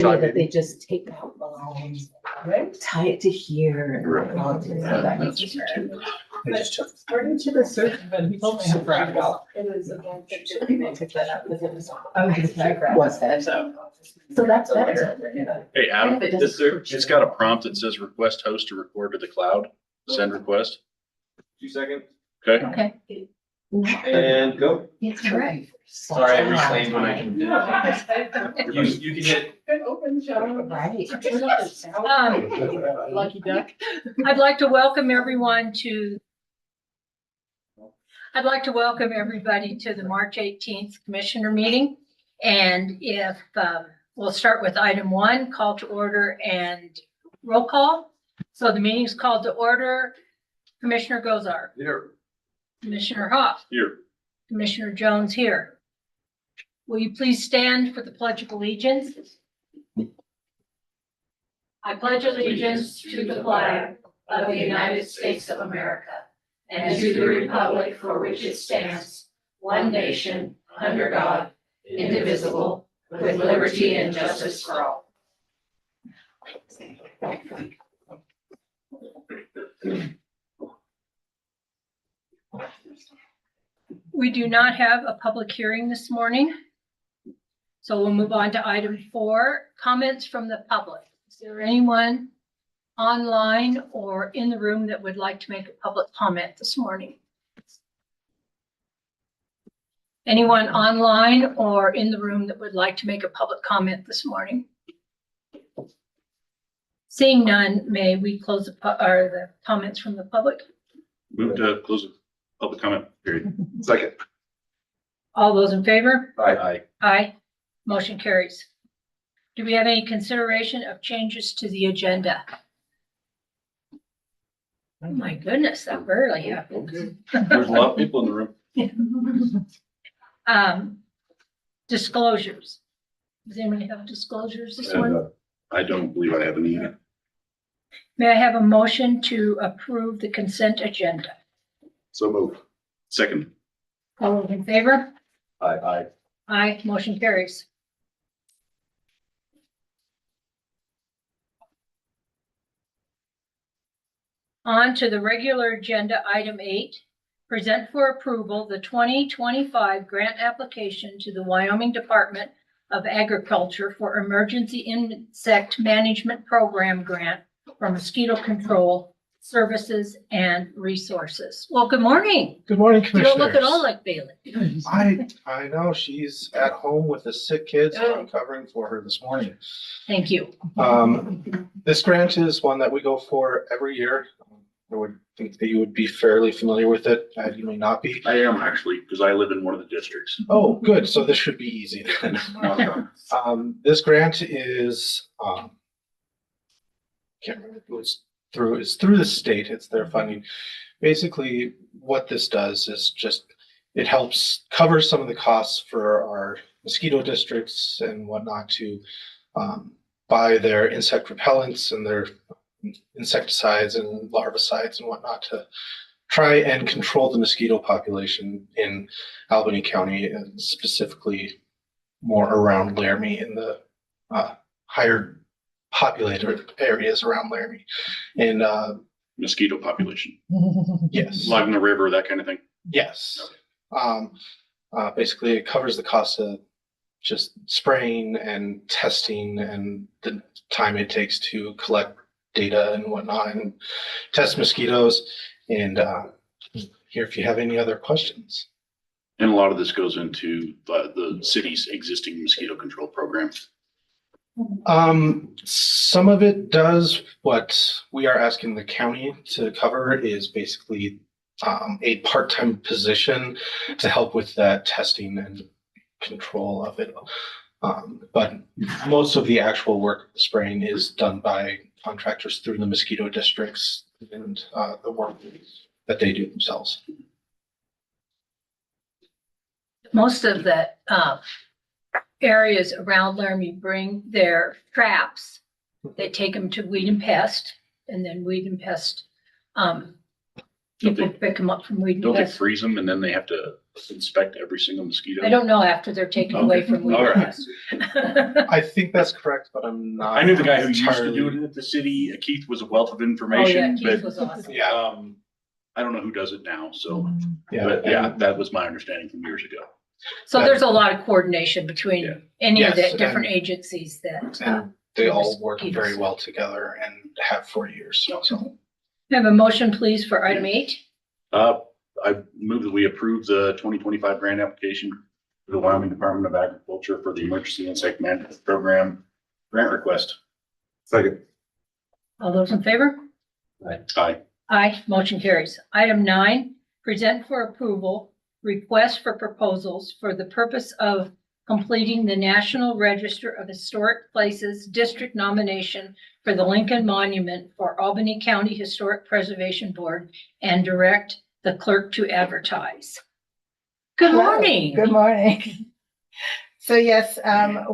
that they just take out balloons, tie it to here. And all to that. According to the search, but he told me how to wrap it up. It was a bunch of they took that up because it was. Was that? So that's better. Hey, Adam, it's got a prompt that says request host to record to the cloud, send request. 2 seconds. Okay. Okay. And go. It's right. Sorry, I reclaimed when I can. You can hit. Good open show. Right. Lucky duck. I'd like to welcome everybody to the March 18th Commissioner meeting. And if, we'll start with item 1, call to order and roll call. So the meeting's called to order. Commissioner Gozar, Here. Commissioner Hoff, Here. Commissioner Jones here. Will you please stand for the Pledge of Allegiance? I pledge allegiance to the flag of the United States of America and to the republic for which it stands, one nation, under God, indivisible, with liberty and justice for all. We do not have a public hearing this morning. So we'll move on to item 4, comments from the public. Is there anyone online or in the room that would like to make a public comment this morning? Anyone online or in the room that would like to make a public comment this morning? Seeing none, may we close the comments from the public? Move to close the public comment period. Second. All those in favor? Aye. Aye. Motion carries. Do we have any consideration of changes to the agenda? Oh my goodness, that rarely happens. There's a lot of people in the room. Disclosures. Does anybody have disclosures this morning? I don't believe I have any. May I have a motion to approve the consent agenda? So move. Second. All those in favor? Aye. Aye, motion carries. On to the regular agenda, item 8, present for approval the 2025 grant application to the Wyoming Department of Agriculture for Emergency Insect Management Program Grant for Mosquito Control Services and Resources. Well, good morning. Good morning, You Commissioners. don't look at all like Bailey. I know she's at home with a sick kid, so I'm covering for her this morning. Thank you. This grant is one that we go for every year. I would think that you would be fairly familiar with it. You may not be. I am actually, because I live in one of the districts. Oh, good. So this should be easy then. This grant is, can't remember who it's through the state. It's their funding. Basically, what this does is just, it helps cover some of the costs for our mosquito districts and whatnot to buy their insect repellents and their insecticides and larvicides and whatnot to try and control the mosquito population in Albany County, and specifically more around Laramie in the higher populated areas around Laramie. And Mosquito population. yes, Logging the river, that kind of thing. yes. Basically, it covers the cost of just spraying and testing and the time it takes to collect data and whatnot and test mosquitoes. And here, if you have any other questions. And a lot of this goes into the city's existing mosquito control program. Some of it does. What we are asking the county to cover is basically a part-time position to help with that testing and control of it. But most of the actual work of the spraying is done by contractors through the mosquito districts and the work that they do themselves. Most of the areas around Laramie bring their traps. They take them to Weed and Pest, and then Weed and Pest, people pick them up from Weed and Don't they Pest. freeze them and then they have to inspect every single mosquito? I don't know after they're taken away from weed. All right. I think that's correct, but I'm not. I knew the guy who used to entirely- do it at the city. Keith was a wealth of Oh, yeah, information, Keith was awesome. Yeah, I don't know who does it now, so, yeah. but yeah, that was my understanding from years ago. So there's a lot of coordination between Yeah. any of the Yes, different and- agencies that. And they all work Mosquitoes. very well together and have for years. So I have a motion, please, for item 8. I move that we approve the 2025 grant application for the Wyoming Department of Agriculture for the Emergency Insect Management Program grant request. Second. All those in favor? Aye. Aye, motion carries. Item 9, present for approval, request for proposals for the purpose of completing the National Register of Historic Places District nomination for the Lincoln Monument for Albany County Historic Preservation Board and direct the clerk to advertise. Good morning. Good morning. So yes,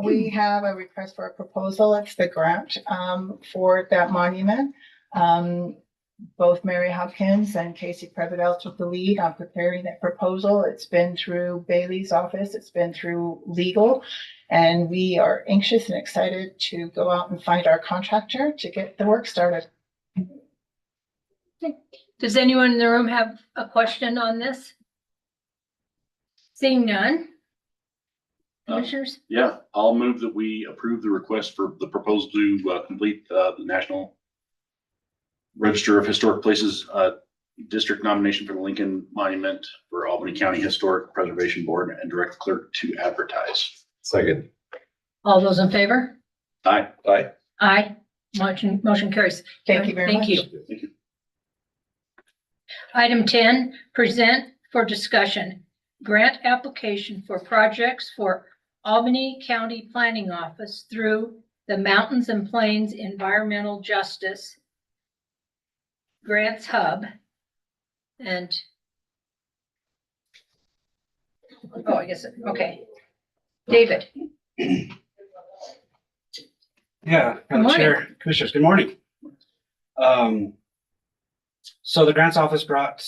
we have a request for a proposal. It's the grant for that monument. Both Mary Hopkins and Casey Prevedel took the lead on preparing that proposal. It's been through Bailey's office. It's been through legal. And we are anxious and excited to go out and find our contractor to get the work started. Does anyone in the room have a question on this? Seeing none? Commissioners? Yeah, I'll move that we approve the request for the proposal to complete the National Register of Historic Places District nomination for the Lincoln Monument for Albany County Historic Preservation Board and direct the clerk to advertise. Second. All those in favor? Aye. Aye. Aye. Motion carries. Thank you very much. Thank you. Item 10, present for discussion, grant application for projects for Albany County Planning Office through the Mountains and Plains Environmental Justice Grants Hub. And I guess, okay. David, Yeah, Madam morning. Chair, Commissioners, good morning. So the grants office brought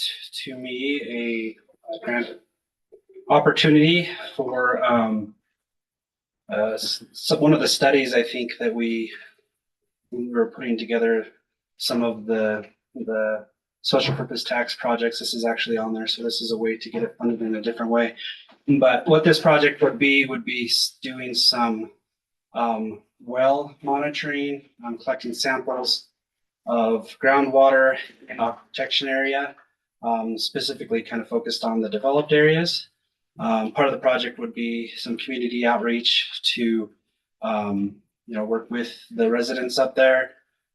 to me a grant opportunity for one of the studies, I think, that we were putting together some of the social purpose tax projects. This is actually on there, so this is a way to get it funded in a different way. But what this project would be doing some well monitoring, collecting samples of groundwater in our protection area, specifically kind of focused on the developed areas. Part of the project would be some community outreach to, work with the residents up there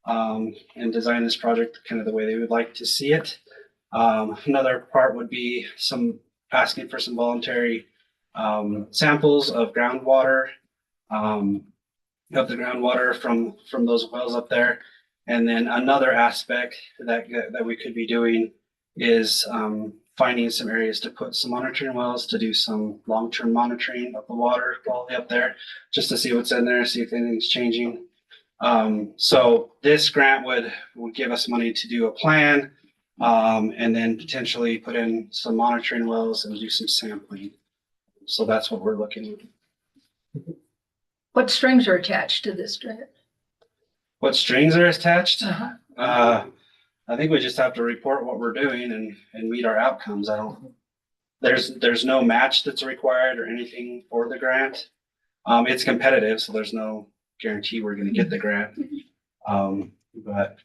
and design this project kind of the way they would like to see it. Another part would be asking for some voluntary samples of groundwater, from those wells up there. And then another aspect that we could be doing is finding some areas to put some monitoring wells to do some long-term monitoring of the water quality up there, just to see what's in there, see if anything's changing. So this grant would give us money to do a plan, and then potentially put in some monitoring wells and do some sampling. So that's what we're looking at. what strings are attached to this grant? What strings are attached? Uh-huh. I think we just have to report what we're doing and meet our outcomes. There's no match that's required or anything for the grant. It's competitive, so there's no guarantee we're gonna get the grant. But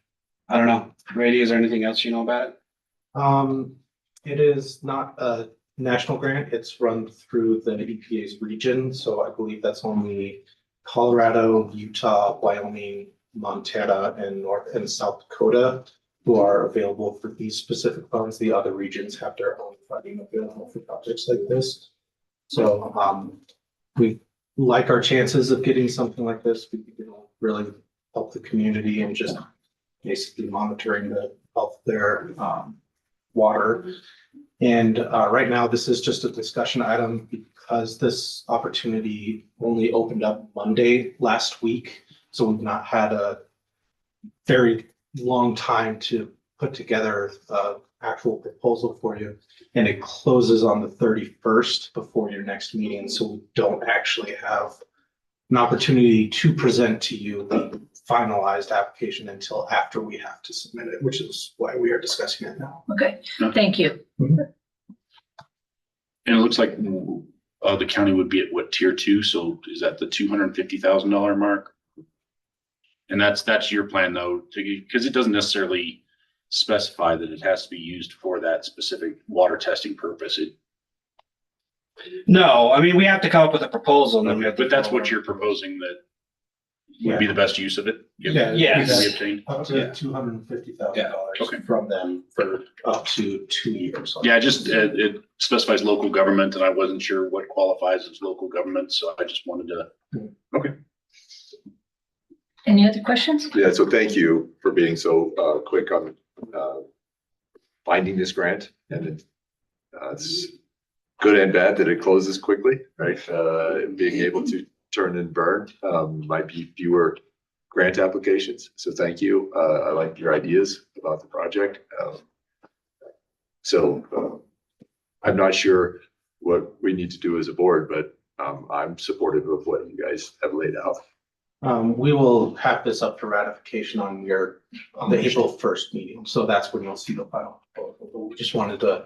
I don't know. Brady, is there anything else you know about it? It is not a national grant. It's run through the EPA's region. So I believe that's only Colorado, Utah, Wyoming, Montana, and North and South Dakota who are available for these specific funds. The other regions have their own funding available for projects like this. So we like our chances of getting something like this. We can really help the community and just basically monitoring the health of their water. And right now, this is just a discussion item because this opportunity only opened up Monday last week. So we've not had a very long time to put together actual proposal for you. And it closes on the 31st before your next meeting, so we don't actually have an opportunity to present to you the finalized application until after we have to submit it, which is why we are discussing it now. Okay, thank you. And it looks like the county would be at what, tier 2? So is that the $250,000 mark? And that's your plan though, because it doesn't necessarily specify that it has to be used for that specific water testing purpose. No, I mean, we have to come up with a proposal. And then we have to But that's go what over. you're proposing that would be the best use of it? Yeah. Yes. We obtained? Up to $250,000 Okay. from them for up to 2 years. Yeah, it specifies local government and I wasn't sure what qualifies as local government, so I just wanted to. Okay. Any other questions? Yeah, so thank you for being so quick on finding this grant, and it's good and bad that it closes quickly, right? Being able to turn and burn might be fewer grant applications. So thank you. I like your ideas about the project. I'm not sure what we need to do as a board, but I'm supportive of what you guys have laid out. We will have this up for ratification on the April 1st meeting, so that's when you'll see the final proposal. But we just wanted to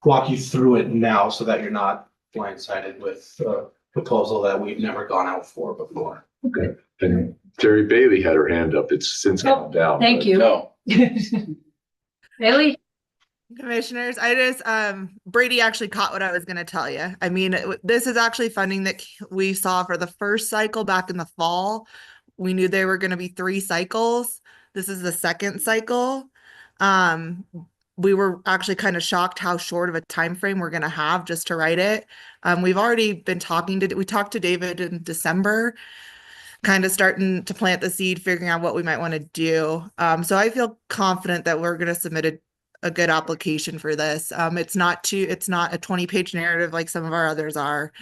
walk you through it now so that you're not blindsided with a proposal that we've never gone out for before. Okay. And Terry Bailey had her hand up. It's since Oh, calmed down. Thank but- you. No. Bailey? Commissioners, Brady actually caught what I was going to tell you. I mean, this is actually funding that we saw for the first cycle back in the fall. We knew there were going to be 3 cycles. This is the second cycle. We were actually kind of shocked how short of a time frame we're going to have just to write it. We've already been we talked to David in December, kind of starting to plant the seed, figuring out what we might want to do. So I feel confident that we're going to submit a good application for this. It's not a 20-page narrative like some of our others are.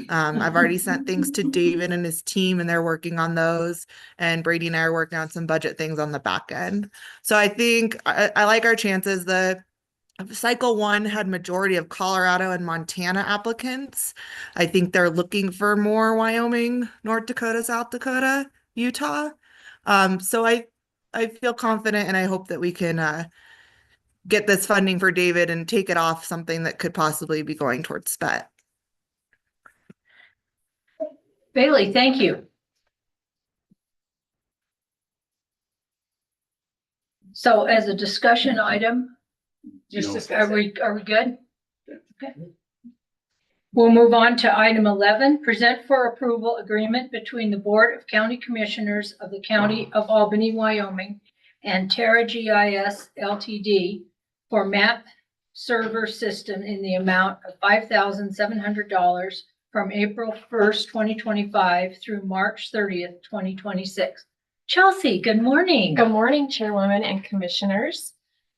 I've already sent things to David and his team, and they're working on those. And Brady and I are working on some budget things on the back end. So I think I like our chances. The cycle 1 had majority of Colorado and Montana applicants. I think they're looking for more Wyoming, North Dakota, South Dakota, Utah. So I feel confident, and I hope that we can get this funding for David and take it off something that could possibly be going towards SPET. Bailey, thank you. So as a discussion item, Just No. discuss it. are we good? Okay. We'll move on to item 11, present for approval agreement between the Board of County Commissioners of the County of Albany, Wyoming, and Terra GIS Ltd. for map server system in the amount of $5,700 from April 1st, 2025 through March 30th, 2026. Chelsea, good morning. Good morning, Chairwoman and Commissioners.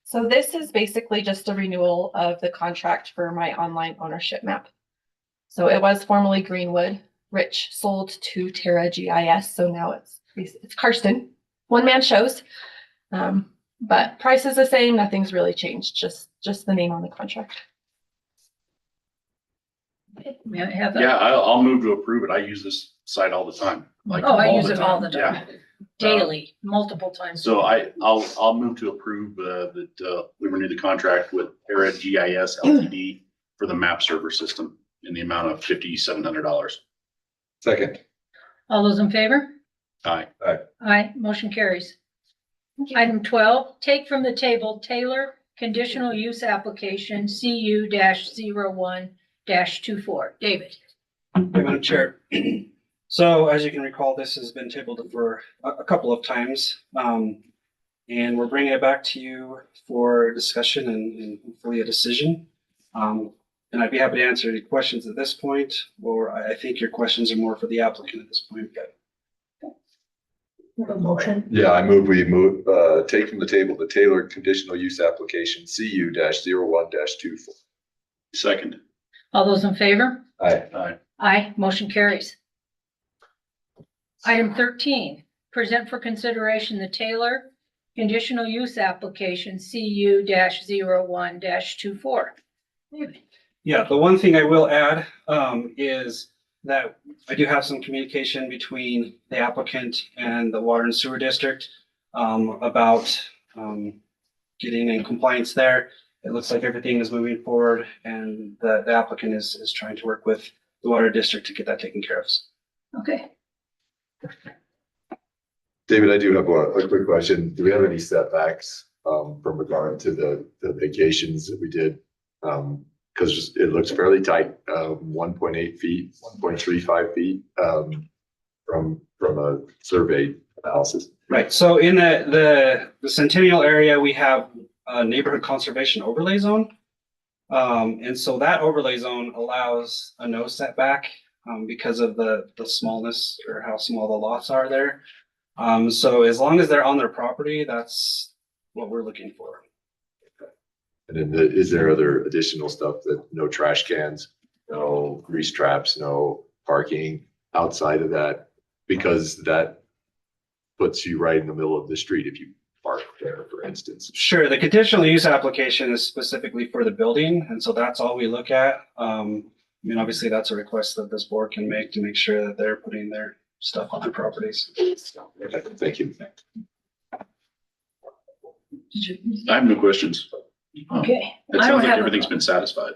So this is basically just a renewal of the contract for my online ownership map. So it was formerly Greenwood. Rich sold to Terra GIS, so now it's Karsten, one-man shows. But price is the same, nothing's really changed, just the name on the contract. May I have Yeah, a, I'll move to approve it. I use this site all the time. Like oh, I all use the it all the time. time, daily, multiple times. So I'll move to approve that we renew the contract with Terra GIS Ltd. for the map server system in the amount of $5,700. Second. All those in favor? Aye. Aye, motion carries. Item 12, take from the table Taylor conditional use application CU-01-24. David. Madam Chair. So as you can recall, this has been tabled for a couple of times. And we're bringing it back to you for discussion and hopefully a decision. And I'd be happy to answer any questions at this point, or I think your questions are more for the applicant at this point. Motion. Yeah, I move, take from the table the Taylor conditional use application CU-01-24. Second. All those in favor? Aye. Aye. Aye, motion carries. Item 13, present for consideration the Taylor conditional use application CU-01-24. Yeah, the one thing I will add is that I do have some communication between the applicant and the water and sewer district about getting in compliance there. It looks like everything is moving forward, and the applicant is trying to work with the water district to get that taken care of. Okay. David, I do have a quick question. Do we have any setbacks from regard to the vacations that we did? Because it looks fairly tight, 1.8 feet, 1.35 feet from a survey analysis. Right, so in the Centennial area, we have a neighborhood conservation overlay zone. And so that overlay zone allows a no setback because of the smallness or how small the lots are there. So as long as they're on their property, that's what we're looking for. And then is there other additional stuff that no trash cans, no grease traps, no parking outside of that? Because that puts you right in the middle of the street if you park there, for instance. Sure, the conditional use application is specifically for the building, and so that's all we look at. I mean, obviously, that's a request that this board can make to make sure that they're putting their stuff on their properties. Okay, thank you. I have no questions. Okay. It I don't sounds like have everything's been satisfied.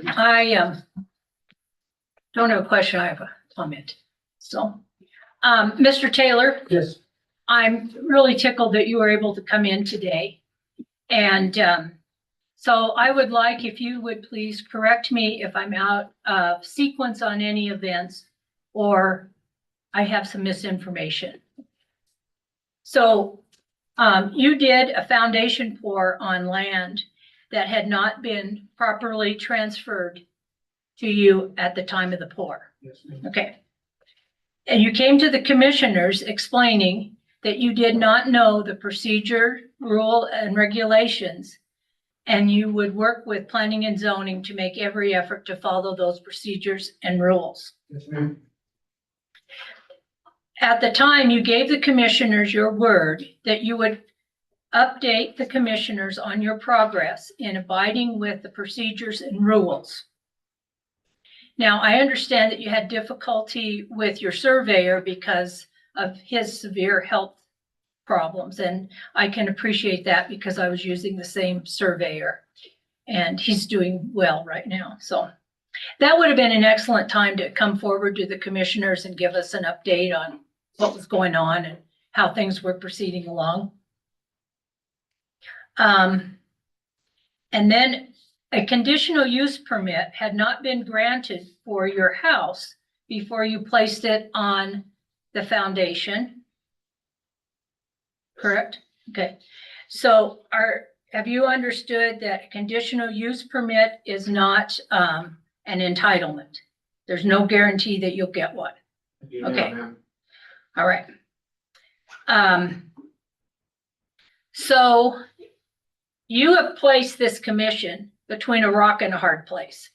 I don't have a question, I have a comment. So, Mr. Taylor, Yes. I'm really tickled that you were able to come in today. And so I would like if you would please correct me if I'm out of sequence on any events or I have some misinformation. So you did a foundation pour on land that had not been properly transferred to you at the time of the pour. Yes, ma'am. Okay. And you came to the commissioners explaining that you did not know the procedure, rule, and regulations, and you would work with planning and zoning to make every effort to follow those procedures and rules. Yes, ma'am. At the time, you gave the commissioners your word that you would update the commissioners on your progress in abiding with the procedures and rules. Now, I understand that you had difficulty with your surveyor because of his severe health problems, and I can appreciate that because I was using the same surveyor and he's doing well right now. So that would have been an excellent time to come forward to the commissioners and give us an update on what was going on and how things were proceeding along. And then a conditional use permit had not been granted for your house before you placed it on the foundation. Correct? Okay. So have you understood that a conditional use permit is not an entitlement? There's no guarantee that you'll get one. Okay. All right. So you have placed this commission between a rock and a hard place.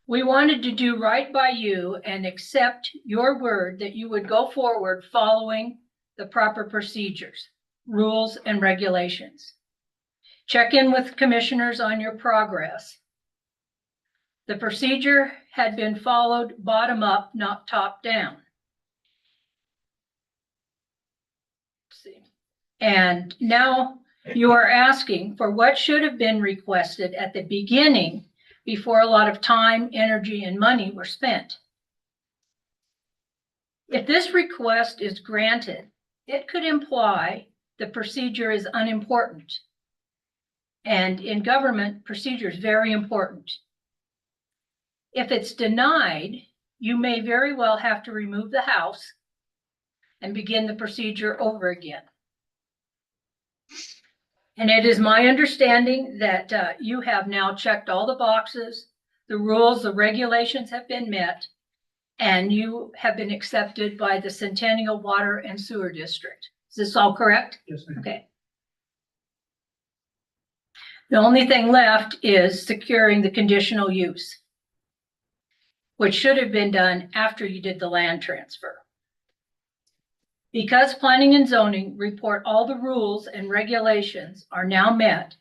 We wanted to do right by you and accept your word that you would go forward following the proper procedures, rules, and regulations. Check in with commissioners on your progress. The procedure had been followed bottom up, not top down. And now you are asking for what should have been requested at the beginning before a lot of time, energy, and money were spent. If this request is granted, it could imply the procedure is unimportant. And in government, procedure is very important. If it's denied, you may very well have to remove the house and begin the procedure over again. And it is my understanding that you have now checked all the boxes, the rules, the regulations have been met, and you have been accepted by the Centennial Water and Sewer District. Is this all correct? Yes, ma'am. Okay. The only thing left is securing the conditional use, which should have been done after you did the land transfer. Because planning and zoning report all the rules and regulations are now met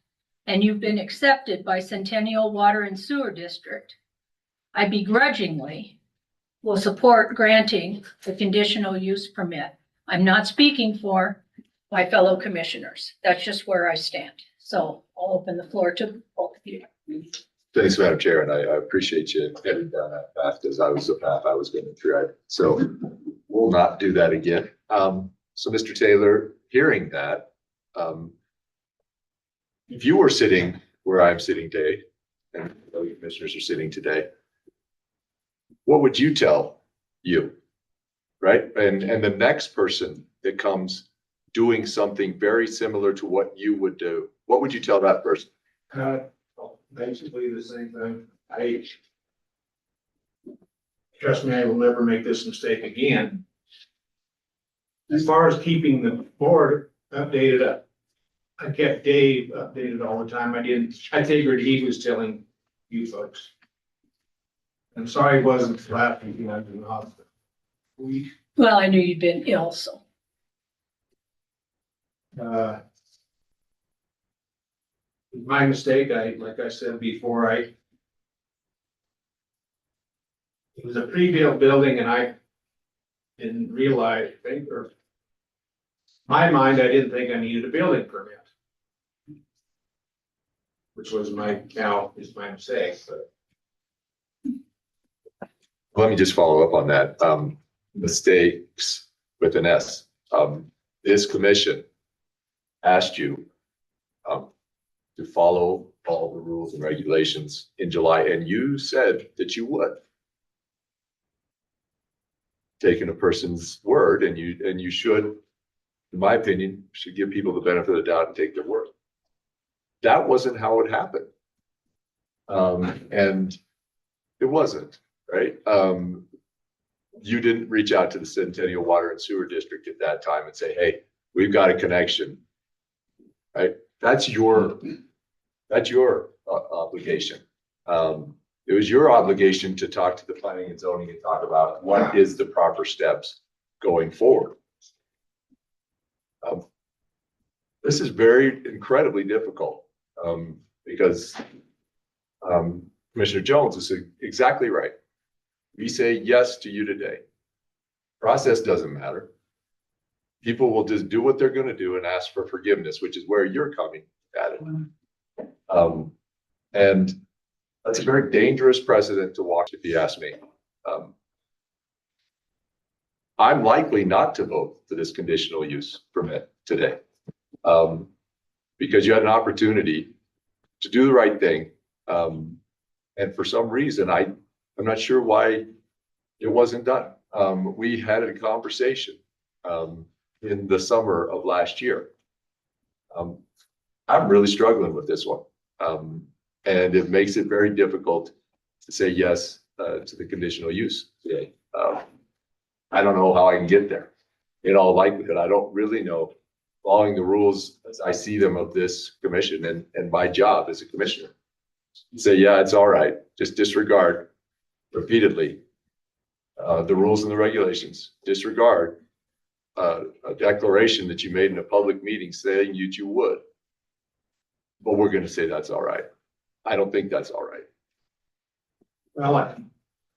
and you've been accepted by Centennial Water and Sewer District, I begrudgingly will support granting the conditional use permit. I'm not speaking for my fellow commissioners. That's just where I stand. So I'll open the floor to both of you. Thanks, Madam Chair, and I appreciate you heading down that path because I was the path I was going to tread. So we'll not do that again. So Mr. Taylor, hearing that, if you were sitting where I'm sitting today, and the commissioners are sitting today, what would you tell you? Right? And the next person that comes doing something very similar to what you would do, what would you tell that person? Basically the same thing. Trust me, I will never make this mistake again. As far as keeping the board updated, I kept Dave updated all the time. I figured he was telling you folks. I'm sorry he wasn't last week. I was in the hospital. Well, I knew you'd been ill, so. My mistake, like I said before, it was a pre-built building and I didn't realize, or my mind, I didn't think I needed a building permit. Which was my mistake, but. Let me just follow up on that. Mistakes with an S. This commission asked you to follow all the rules and regulations in July, and you said that you would. Taking a person's word, and you should, in my opinion, should give people the benefit of the doubt and take their word. That wasn't how it happened. And it wasn't, right? You didn't reach out to the Centennial Water and Sewer District at that time and say, hey, we've got a connection, right? That's your obligation. It was your obligation to talk to the planning and zoning and talk about what is the proper steps going forward. This is very incredibly difficult because Commissioner Jones is exactly right. We say yes to you today. Process doesn't matter. People will just do what they're going to do and ask for forgiveness, which is where you're coming at it. And that's a very dangerous precedent to walk, if you ask me. I'm likely not to vote for this conditional use permit today because you had an opportunity to do the right thing. And for some reason, I'm not sure why it wasn't done. We had a conversation in the summer of last year. I'm really struggling with this one. And it makes it very difficult to say yes to the conditional use today. I don't know how I can get there. In all likelihood, I don't really know, following the rules as I see them of this commission and my job as a commissioner. Say, yeah, it's all right. Just disregard repeatedly the rules and the regulations. Disregard a declaration that you made in a public meeting saying you would. But we're going to say that's all right. I don't think that's all right. Well, I've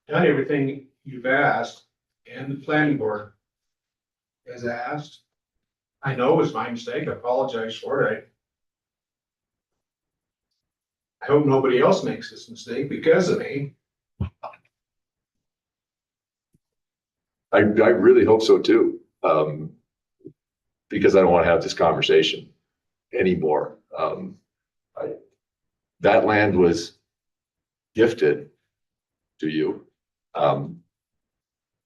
done everything you've asked and the planning board has asked. I know it was my mistake. I apologize for it. I hope nobody else makes this mistake because of me. I really hope so too. Because I don't want to have this conversation anymore. That land was gifted to you. And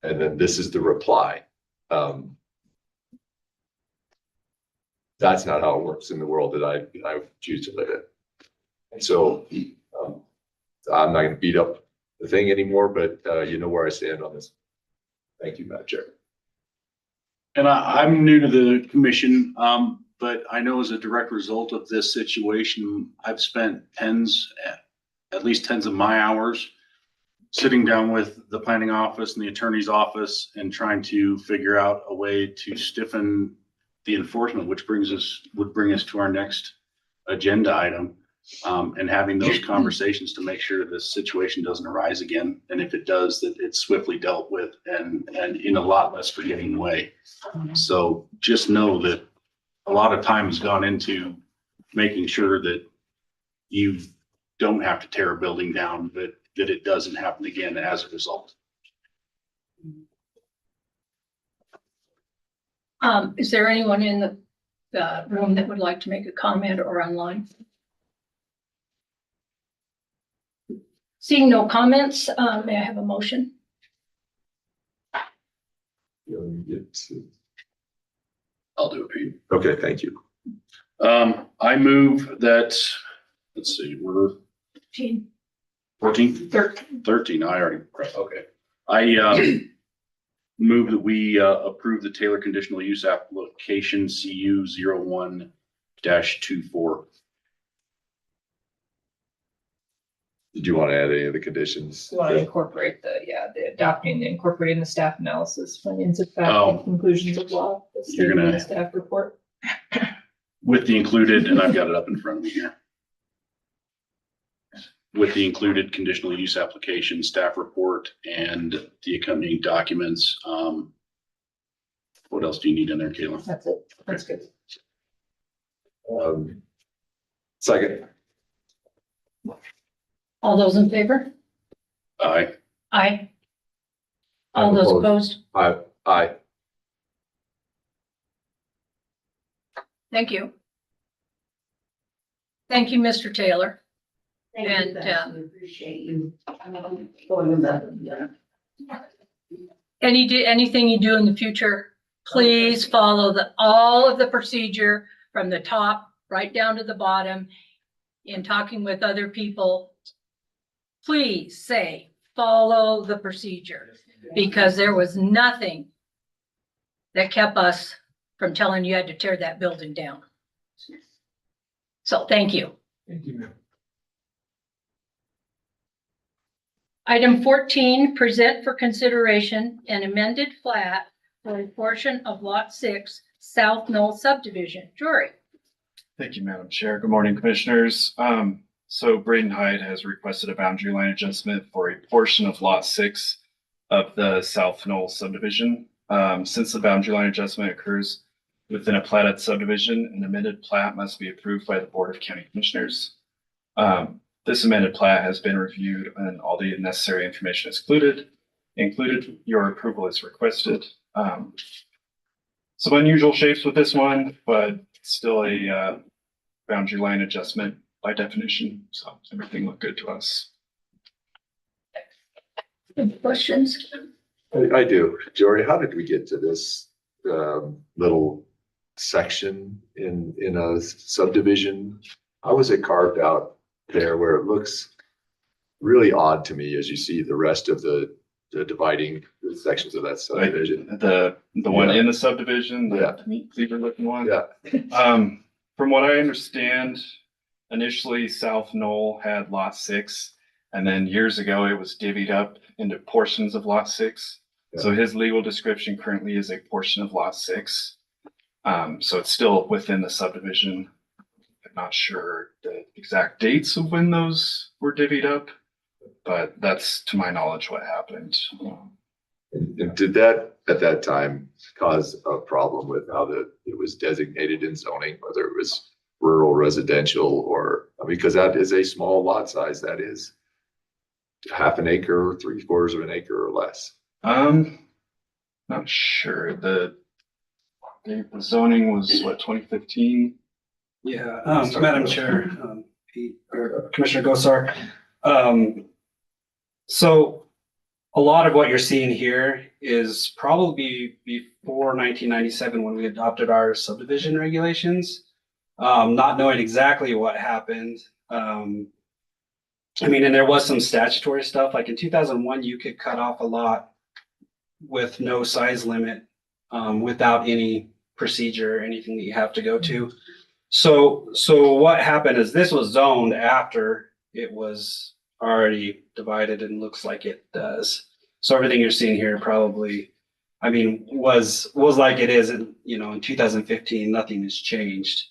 then this is the reply. That's not how it works in the world that I choose to live in. And so I'm not going to beat up the thing anymore, but you know where I stand on this. Thank you, Madam Chair. And I'm new to the commission, but I know as a direct result of this situation, I've spent at least tens of my hours sitting down with the planning office and the attorney's office and trying to figure out a way to stiffen the enforcement, which would bring us to our next agenda item. And having those conversations to make sure this situation doesn't arise again. And if it does, that it's swiftly dealt with and in a lot less forgetting way. So just know that a lot of time has gone into making sure that you don't have to tear a building down, but that it doesn't happen again as a result. Is there anyone in the room that would like to make a comment or online? Seeing no comments, may I have a motion? I'll do it, Pete. Okay, thank you. I move that, let's see, we're 14? 13, I already, okay. I move that we approve the Taylor conditional use application CU 01-24. Did you want to add any of the conditions? You want to incorporate the adopting, incorporating the staff analysis, findings of fact, Oh. and conclusions of law. The You're statement gonna- of staff report. With the included, and I've got it up in front of me here. With the included conditional use application, staff report, and the accompanying documents. What else do you need in there, Kayla? That's it. That's good. Second. All those in favor? Aye. Aye. All those opposed? Aye. Thank you. Thank you, Mr. Taylor. Thank you, And, Beth. We appreciate you going about it. Anything you do in the future, please follow all of the procedure from the top right down to the bottom. In talking with other people, please say, follow the procedure, because there was nothing that kept us from telling you had to tear that building down. So thank you. Thank you, ma'am. Item 14, present for consideration an amended plat for a portion of Lot 6, South Knoll subdivision. Jory. Thank you, Madam Chair. Good morning, Commissioners. So Braden Hyde has requested a boundary line adjustment for a portion of Lot 6 of the South Knoll subdivision. Since the boundary line adjustment occurs within a platted subdivision, an amended plat must be approved by the Board of County Commissioners. This amended plat has been reviewed and all the necessary information is included. Your approval is requested. Some unusual shapes with this one, but still a boundary line adjustment by definition. So everything looked good to us. Any questions? I do. Jory, how did we get to this little section in a subdivision? How was it carved out there where it looks really odd to me as you see the rest of the dividing sections of that subdivision? The one Yeah. in the subdivision, Yeah. the cleaver looking one. Yeah. From what I understand, initially South Knoll had Lot 6, and then years ago it was divvied up into portions of Lot 6. So his legal description currently is a portion of Lot 6. So it's still within the subdivision. I'm not sure the exact dates of when those were divvied up, but that's to my knowledge what happened. And did that at that time cause a problem with how it was designated in zoning, whether it was rural residential or, because that is a small lot size, that is half an acre or 3/4 of an acre or less. Not sure. The zoning was what, 2015? Yeah, Madam Chair, Pete, or Commissioner Gosar. So a lot of what you're seeing here is probably before 1997 when we adopted our subdivision regulations. Not knowing exactly what happened. I mean, and there was some statutory stuff, like in 2001, you could cut off a lot with no size limit, without any procedure or anything that you have to go to. So what happened is this was zoned after it was already divided and looks like it does. So everything you're seeing here probably, I mean, was like it is in, in 2015, nothing has changed.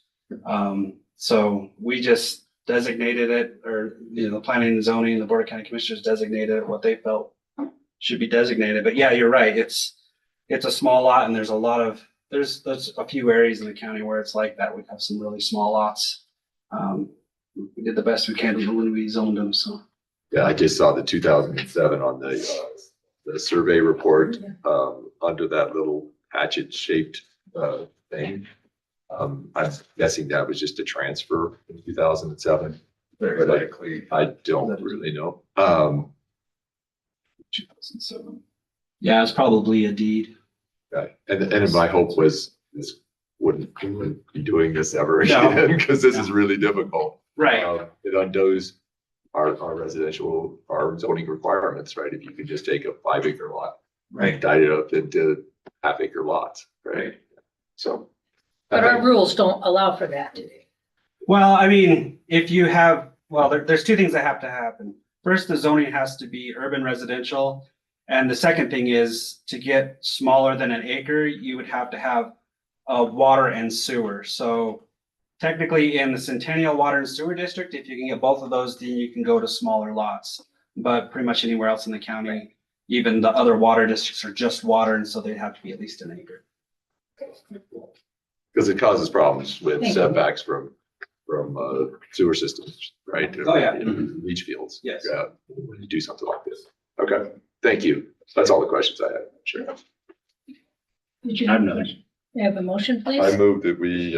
So we just designated it, or, the planning and zoning, the Board of County Commissioners designated it what they felt should be designated. But yeah, you're right. It's a small lot, and there's a few areas in the county where it's like that. We have some really small lots. We did the best we can when we zoned them, so. Yeah, I just saw the 2007 on the survey report, under that little hatchet shaped, thing. I'm guessing that was just a transfer in 2007. Very But likely. I don't really know. 2007. Yeah, it's probably a deed. Okay. And my hope was this wouldn't be doing this ever No. again, because this is really difficult. Right. It undoes our residential, our zoning requirements, right? If you could just take a 5-acre lot, Right. divide it up into half-acre lots, right? So. But our rules don't allow for that today. Well, I mean, if you have, there's two things that have to happen. First, the zoning has to be urban residential. And the second thing is, to get smaller than an acre, you would have to have water and sewer. So technically in the Centennial Water and Sewer District, if you can get both of those, then you can go to smaller lots. But pretty much anywhere else in the county, even the other water districts are just water, and so they'd have to be at least an acre. Because it causes problems with Thank you. setbacks from sewer systems, right? Oh, yeah. Leach fields. Yes. Yeah, when you do something like this. Okay, thank you. That's all the questions I had. Sure. Did you I have another. have a motion, please? I move that we,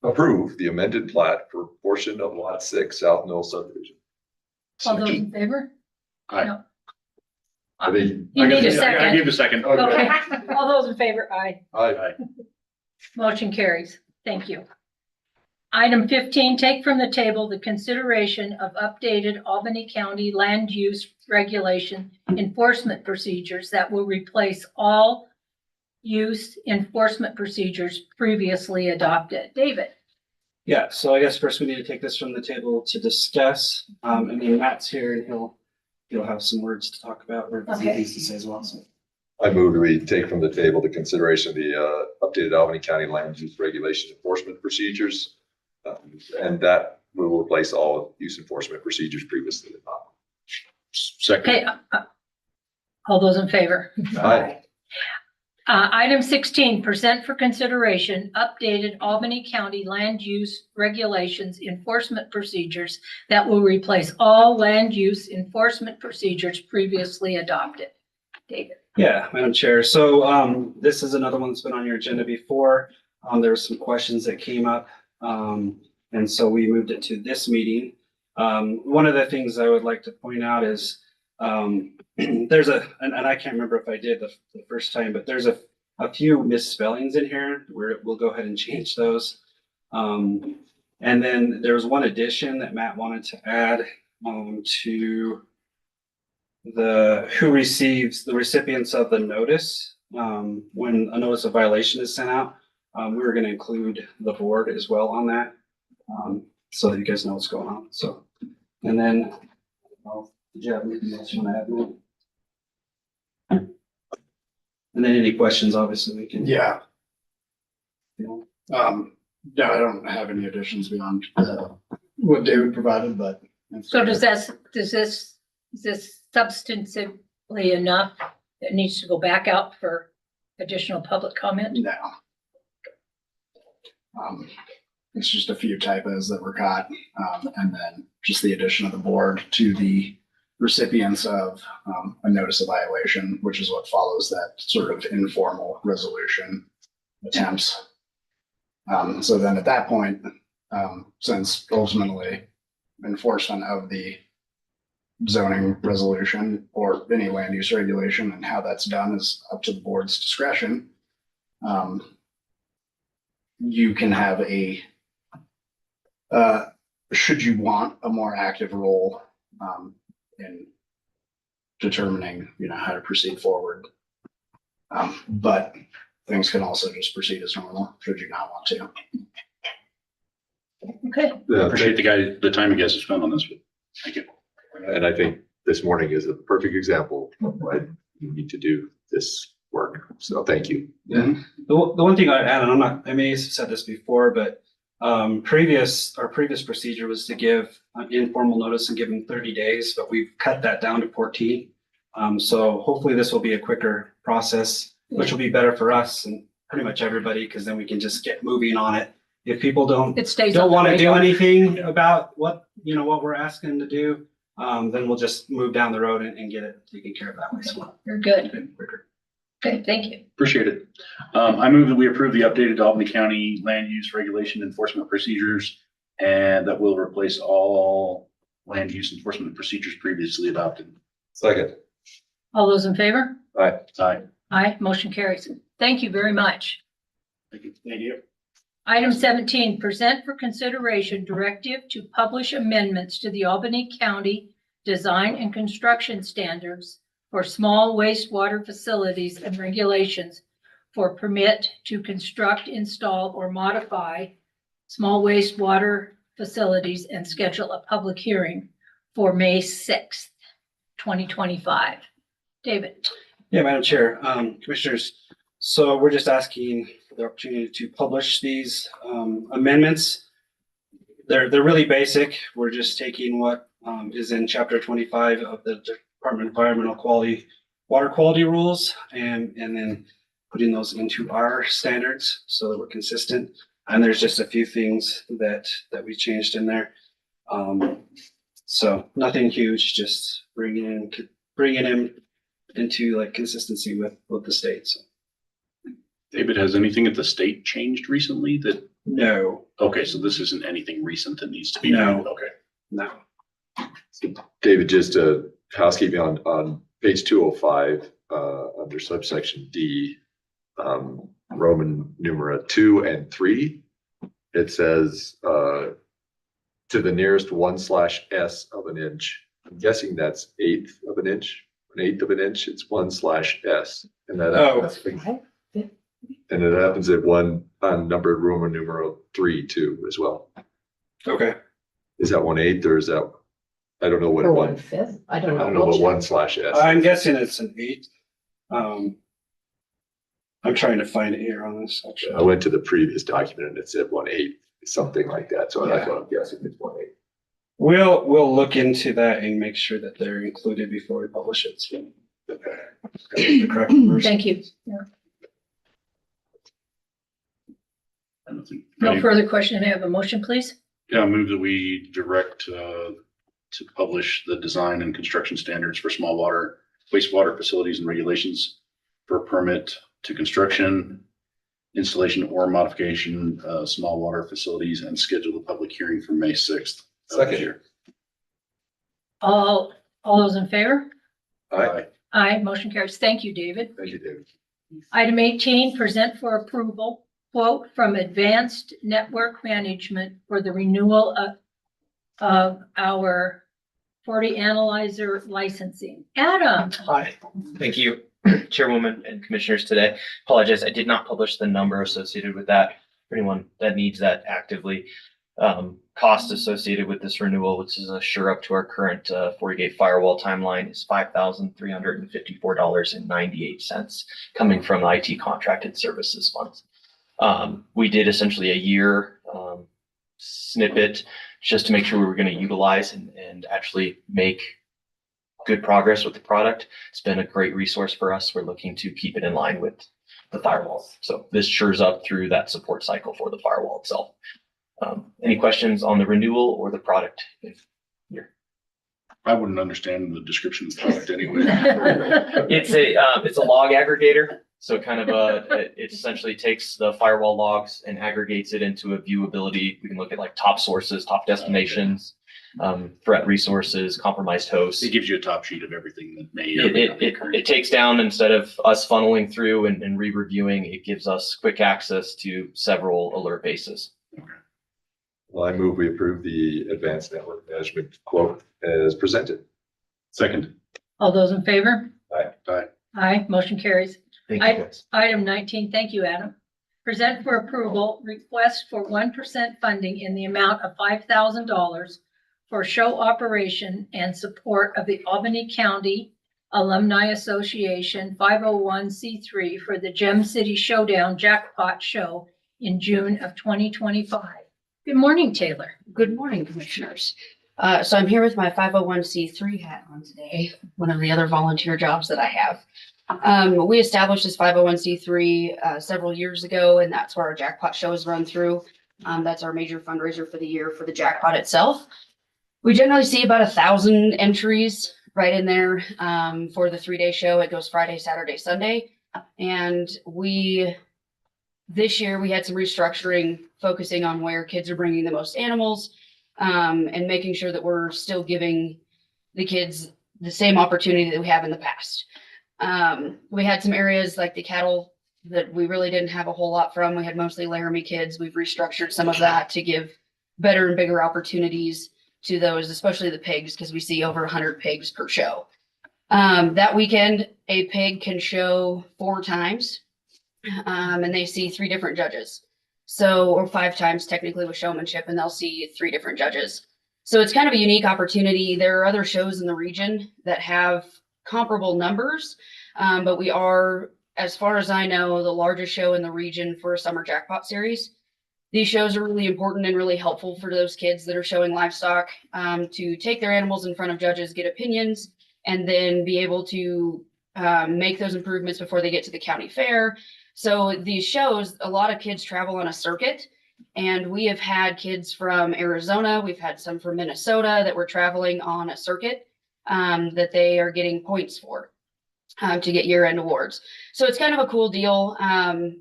approve the amended plat for portion of lot 6 South Mill subdivision. All those in favor? Aye. No. I mean, You need a I second. give a second. Okay, all those in favor, aye. Aye. Motion carries. Thank you. Item 15, take from the table the consideration of updated Albany County land use regulation enforcement procedures that will replace all use enforcement procedures previously adopted. David? Yeah, so I guess first we need to take this from the table to discuss. And then Matt's here and he'll have some words to talk about, or some Okay. things to say as well. So. I move that we take from the table the consideration of the updated Albany County land use regulation enforcement procedures. And that will replace all use enforcement procedures previously adopted. Second. Okay, all those in favor? Aye. Item 16, present for consideration updated Albany County land use regulations enforcement procedures that will replace all land use enforcement procedures previously adopted. David? Yeah, Madam Chair. So this is another one that's been on your agenda before. There were some questions that came up. And so we moved it to this meeting. One of the things I would like to point out is there's and I can't remember if I did the first time, but there's a few misspellings in here where we'll go ahead and change those. And then there was one addition that Matt wanted to add to who receives the recipients of the notice. When a notice of violation is sent out, we were going to include the board as well on that, so that you guys know what's going on. So, and then, did you have anything else you want to add, Matt? And then any questions, obviously we can. Yeah, You no, I don't have any additions beyond what David provided, but. So is this substantively enough that needs to go back out for additional public comment? No. It's just a few typos that were caught, and then just the addition of the board to the recipients of a notice of violation, which is what follows that sort of informal resolution attempts. So then at that point, since ultimately enforcement of the zoning resolution or any land use regulation and how that's done is up to the board's discretion, you can have should you want a more active role in determining, how to proceed forward. But things can also just proceed as normal, should you not want to. Okay, Appreciate the time you guys have spent on this. Thank you. And I think this morning is a perfect example of why you need to do this work. So thank you. Yeah. The one thing I'd add, and I may have said this before, but our previous procedure was to give an informal notice and give them 30 days, but we've cut that down to 14. So hopefully this will be a quicker process, which will be better for us and pretty much everybody, because then we can just get moving on it. If people don't it stays. on the want to do radar. anything about what we're asking them to do, then we'll just move down the road and get it taken care of that way. So You're good. quicker. Okay, thank you. Appreciate it. I move that we approve the updated Albany County Land Use Regulation Enforcement Procedures, and that will replace all land use enforcement procedures previously adopted. Second. All those in favor? Aye. Aye. Aye, motion carries. Thank you very much. Thank you. Thank you. Item 17, present for consideration directive to publish amendments to the Albany County Design and Construction Standards for small wastewater facilities and regulations for permit to construct, install, or modify small wastewater facilities and schedule a public hearing for May 6th, 2025. David. Yeah, Madam Chair, Commissioners, so we're just asking for the opportunity to publish these amendments. They're really basic. We're just taking what is in Chapter 25 of the Department of Environmental Quality, Water Quality Rules, and then putting those into our standards so that we're consistent. And there's just a few things that we changed in there. So nothing huge, just bringing in into like consistency with the state. So. David, has anything at the state changed recently that? No. Okay, so this isn't anything recent that needs to be. No. Okay. No. David, just a housekeeping on page 205, under subsection D, Roman numeral 2 and 3, it says, to the nearest 1/s of an inch. I'm guessing that's 1/8 of an inch. 1/8 of an inch, it's 1/s. And that and it happens at one unnumbered Roman numeral 3 too as well. Okay. Is that 1/8 or is that, I don't know what Or one, 1/5. I I don't know. don't know We'll what check. 1/s. I'm guessing it's an 8. I'm trying to find it here on this section. I went to the previous document and it said 1/8, something like that. So that's what I'm guessing, it's 1/8. We'll look into that and make sure that they're included before we publish it. So, the correct version. Thank you. I don't think- No further question. I have a motion, please. Yeah, I move that we direct to publish the design and construction standards for small water, wastewater facilities and regulations for permit to construction, installation or modification of small water facilities, and schedule the public hearing for May 6th. of this Second. year. All those in favor? Aye. Aye, motion carries. Thank you, David. Thank you, David. Item 18, present for approval, quote from Advanced Network Management for the renewal of our 40 analyzer licensing. Adam. Hi, thank you, Chairwoman and Commissioners today. Apologize, I did not publish the number associated with that. For anyone that needs that actively. Cost associated with this renewal, which is a sure up to our current 40-gate firewall timeline, is $5,354.98 coming from IT contracted services funds. We did essentially a year snippet just to make sure we were going to utilize and actually make good progress with the product. It's been a great resource for us. We're looking to keep it in line with the firewall. So this shores up through that support cycle for the firewall itself. Any questions on the renewal or the product? I wouldn't understand the description of the product anyway. It's a log aggregator. So kind of it essentially takes the firewall logs and aggregates it into a viewability. We can look at like top sources, top destinations, threat resources, compromised hosts. It gives you a top sheet of everything that may. It takes down, instead of us funneling through and re-reviewing, it gives us quick access to several alert bases. Well, I move we approve the advanced network management quote as presented. Second. All those in favor? Aye. Aye. Aye, motion carries. Thank you, guys. Item 19, thank you, Adam. present for approval, request for 1% funding in the amount of $5,000 for show operation and support of the Albany County Alumni Association 501c3 for the Gem City Showdown Jackpot Show in June of 2025. Good morning, Taylor. Good morning, commissioners. So I'm here with my 501c3 hat on today, one of the other volunteer jobs that I have. We established this 501c3 several years ago, and that's where our jackpot show is run through. That's our major fundraiser for the year for the jackpot itself. We generally see about 1,000 entries right in there for the 3-day show. It goes Friday, Saturday, Sunday. And this year we had some restructuring, focusing on where kids are bringing the most animals and making sure that we're still giving the kids the same opportunity that we have in the past. We had some areas like the cattle that we really didn't have a whole lot from. We had mostly Laramie kids. We've restructured some of that to give better and bigger opportunities to those, especially the pigs, because we see over 100 pigs per show. That weekend, a pig can show 4 times, and they see 3 different judges. So, or 5 times technically with showmanship, and they'll see 3 different judges. So it's kind of a unique opportunity. There are other shows in the region that have comparable numbers, but we are, as far as I know, the largest show in the region for a summer jackpot series. These shows are really important and really helpful for those kids that are showing livestock to take their animals in front of judges, get opinions, and then be able to make those improvements before they get to the county fair. So these shows, a lot of kids travel on a circuit, and we have had kids from Arizona, we've had some from Minnesota that were traveling on a circuit that they are getting points for to get year-end awards. So it's kind of a cool deal.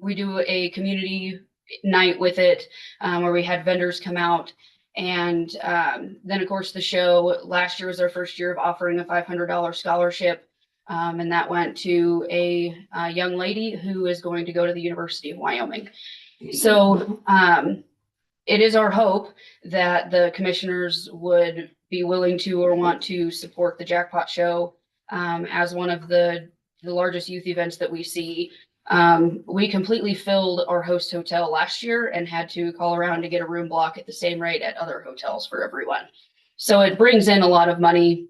We do a community night with it where we had vendors come out, and then of course the show last year was our first year of offering a $500 scholarship, and that went to a young lady who is going to go to the University of Wyoming. So it is our hope that the commissioners would be willing to or want to support the jackpot show as one of the largest youth events that we see. We completely filled our host hotel last year and had to call around to get a room block at the same rate at other hotels for everyone. So it brings in a lot of money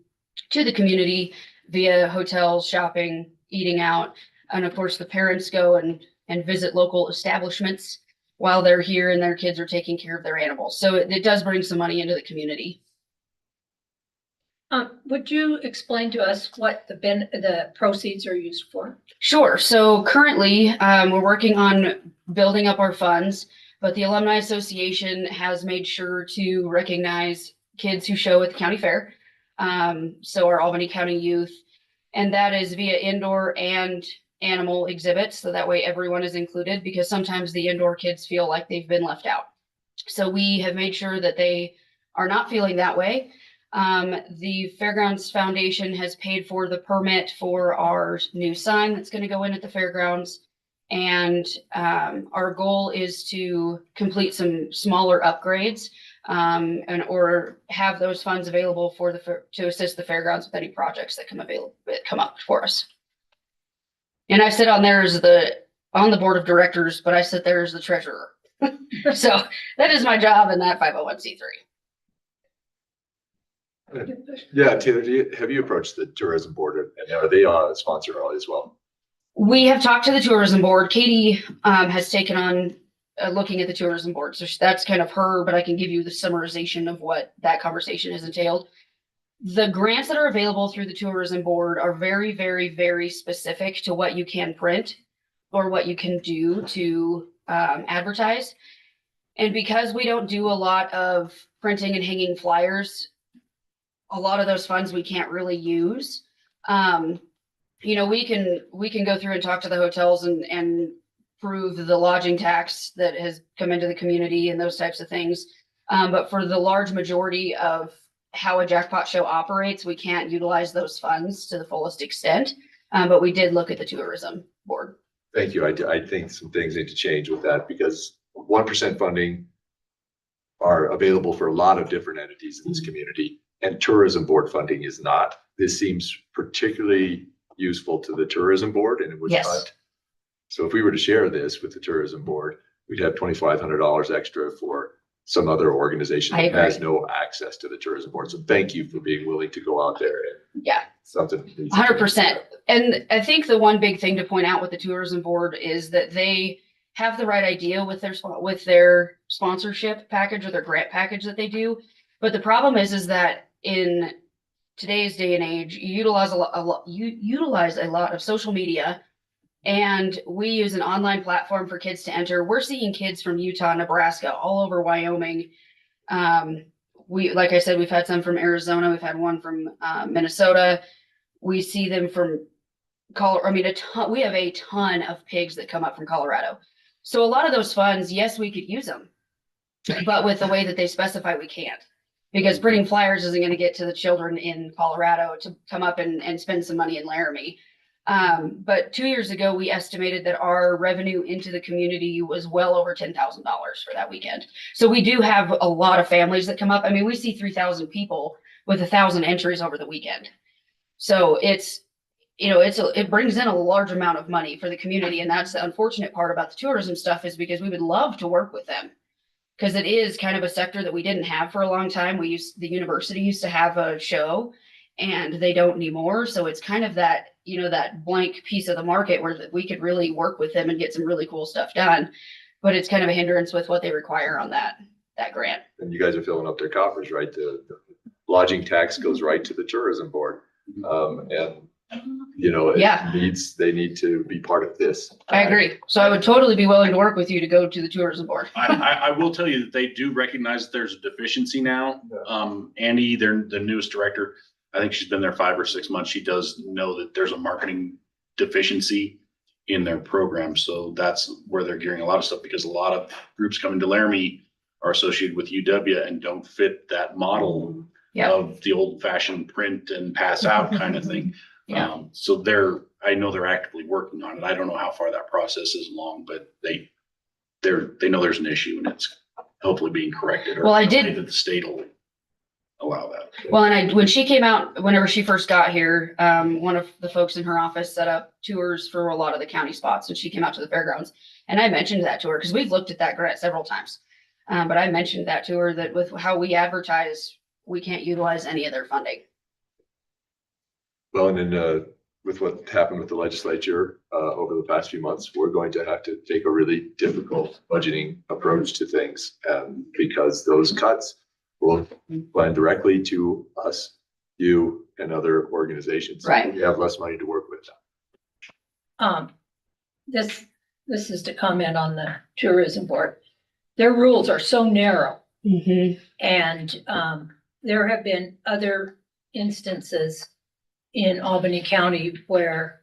to the community via hotels, shopping, eating out. And of course the parents go and visit local establishments while they're here and their kids are taking care of their animals. So it does bring some money into the community. Would you explain to us what the proceeds are used for? Sure. So currently, we're working on building up our funds, but the Alumni Association has made sure to recognize kids who show at the county fair. So our Albany County youth, and that is via indoor and animal exhibits. So that way everyone is included, because sometimes the indoor kids feel like they've been left out. So we have made sure that they are not feeling that way. The Fairgrounds Foundation has paid for the permit for our new sign that's going to go in at the fairgrounds. And our goal is to complete some smaller upgrades or have those funds available to assist the fairgrounds with any projects that come up for us. And I sit on there as on the board of directors, but I sit there as the treasurer. So that is my job in that 501c3. Yeah, Taylor, have you approached the tourism board, and are they a sponsor as well? We have talked to the tourism board. Katie has taken on looking at the tourism board. So that's kind of her, but I can give you the summarization of what that conversation has entailed. The grants that are available through the tourism board are very, very, very specific to what you can print or what you can do to advertise. And because we don't do a lot of printing and hanging flyers, a lot of those funds we can't really use. You know, we can go through and talk to the hotels and prove the lodging tax that has come into the community and those types of things. But for the large majority of how a jackpot show operates, we can't utilize those funds to the fullest extent. But we did look at the tourism board. Thank you. I think some things need to change with that, because 1% funding are available for a lot of different entities in this community, and tourism board funding is not. This seems particularly useful to the tourism board, and it was Yes. not. So if we were to share this with the tourism board, we'd have $2,500 extra for some other organization I that has agree. no access to the tourism board. So thank you for being willing to go out there and Yeah, something. needs to be 100%. And I think the one big thing to point out with the tourism board is that they have the right idea with their sponsorship package or their grant package that they do. But the problem is that in today's day and age, you utilize a lot of social media, and we use an online platform for kids to enter. We're seeing kids from Utah, Nebraska, all over Wyoming. Like I said, we've had some from Arizona. We've had one from Minnesota. We see them from Colorado. I mean, we have a ton of pigs that come up from Colorado. So a lot of those funds, yes, we could use them, but with the way that they specify, we can't. Because printing flyers isn't going to get to the children in Colorado to come up and spend some money in Laramie. But 2 years ago, we estimated that our revenue into the community was well over $10,000 for that weekend. So we do have a lot of families that come up. I mean, we see 3,000 people with 1,000 entries over the weekend. So it brings in a large amount of money for the community. And that's the unfortunate part about the tourism stuff, is because we would love to work with them. Because it is kind of a sector that we didn't have for a long time. The university used to have a show, and they don't anymore. So it's kind of that, that blank piece of the market where we could really work with them and get some really cool stuff done. But it's kind of a hindrance with what they require on that grant. And you guys are filling up their coffers, right? The lodging tax goes right to the tourism board. They need to be part of this. I agree. So I would totally be willing to work with you to go to the tourism board. I will tell you that they do recognize that there's a deficiency now. Andy, the newest director, I think she's been there 5 or 6 months. She does know that there's a marketing deficiency in their program. So that's where they're gearing a lot of stuff, because a lot of groups coming to Laramie are associated with UW and don't fit that model of the old fashioned print and pass out kind of thing. Yeah. So I know they're actively working on it. I don't know how far that process is along, but they know there's an issue, and it's hopefully being corrected. Well, I that did. the state will allow that. Well, and when she came out, whenever she first got here, one of the folks in her office set up tours for a lot of the county spots, and she came out to the fairgrounds. And I mentioned that to her because we've looked at that grant several times. But I mentioned that to her, that with how we advertise, we can't utilize any of their funding. Well, and then with what happened with the legislature over the past few months, we're going to have to take a really difficult budgeting approach to things, because those cuts will blend directly to us, you, and other organizations. Right. We have less money to work with. This is to comment on the tourism board. Their rules are so narrow. Mm-hmm. And there have been other instances in Albany County where,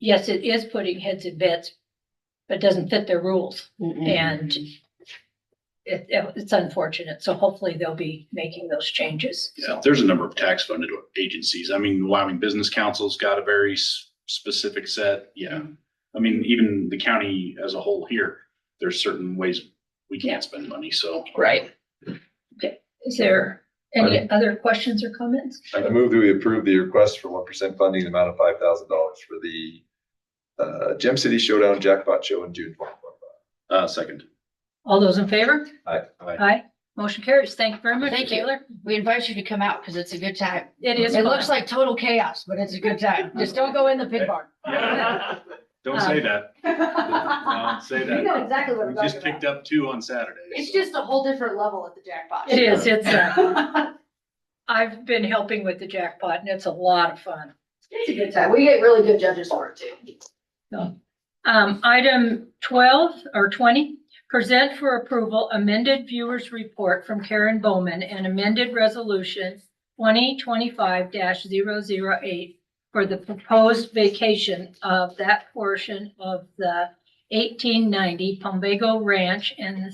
yes, it is putting heads in beds, but it doesn't fit their rules. Mm-mm. And it's unfortunate. So hopefully they'll be making those changes. Yeah, there's a number of tax funded agencies. I mean, the Wyoming Business Council's got a very specific set. Yeah. I mean, even the county as a whole here, there's certain ways we can't spend money. So. Right. Okay. Is there any other questions or comments? I move that we approve the request for 1% funding, the amount of $5,000 for the Gem City Showdown Jackpot Show in June 2025. Second. All those in favor? Aye. Aye. Motion carries. Thank you very much, Thank you. Taylor. We invite you to come out because it's a good time. It is. It fun. looks like total chaos, but it's a good time. Just don't go in the pig barn. Don't say that. Don't say You know that. exactly what I'm We talking just about. picked up 2 on Saturday. It's so. just a whole different level at the jackpot. It is. It's I've been helping with the jackpot, and it's a lot of fun. It's a good time. We get really good judges for it too. Item 12 or 20, present for approval amended viewers report from Karen Bowman and amended resolution 2025-008 for the proposed vacation of that portion of the 1890 Pombago Ranch and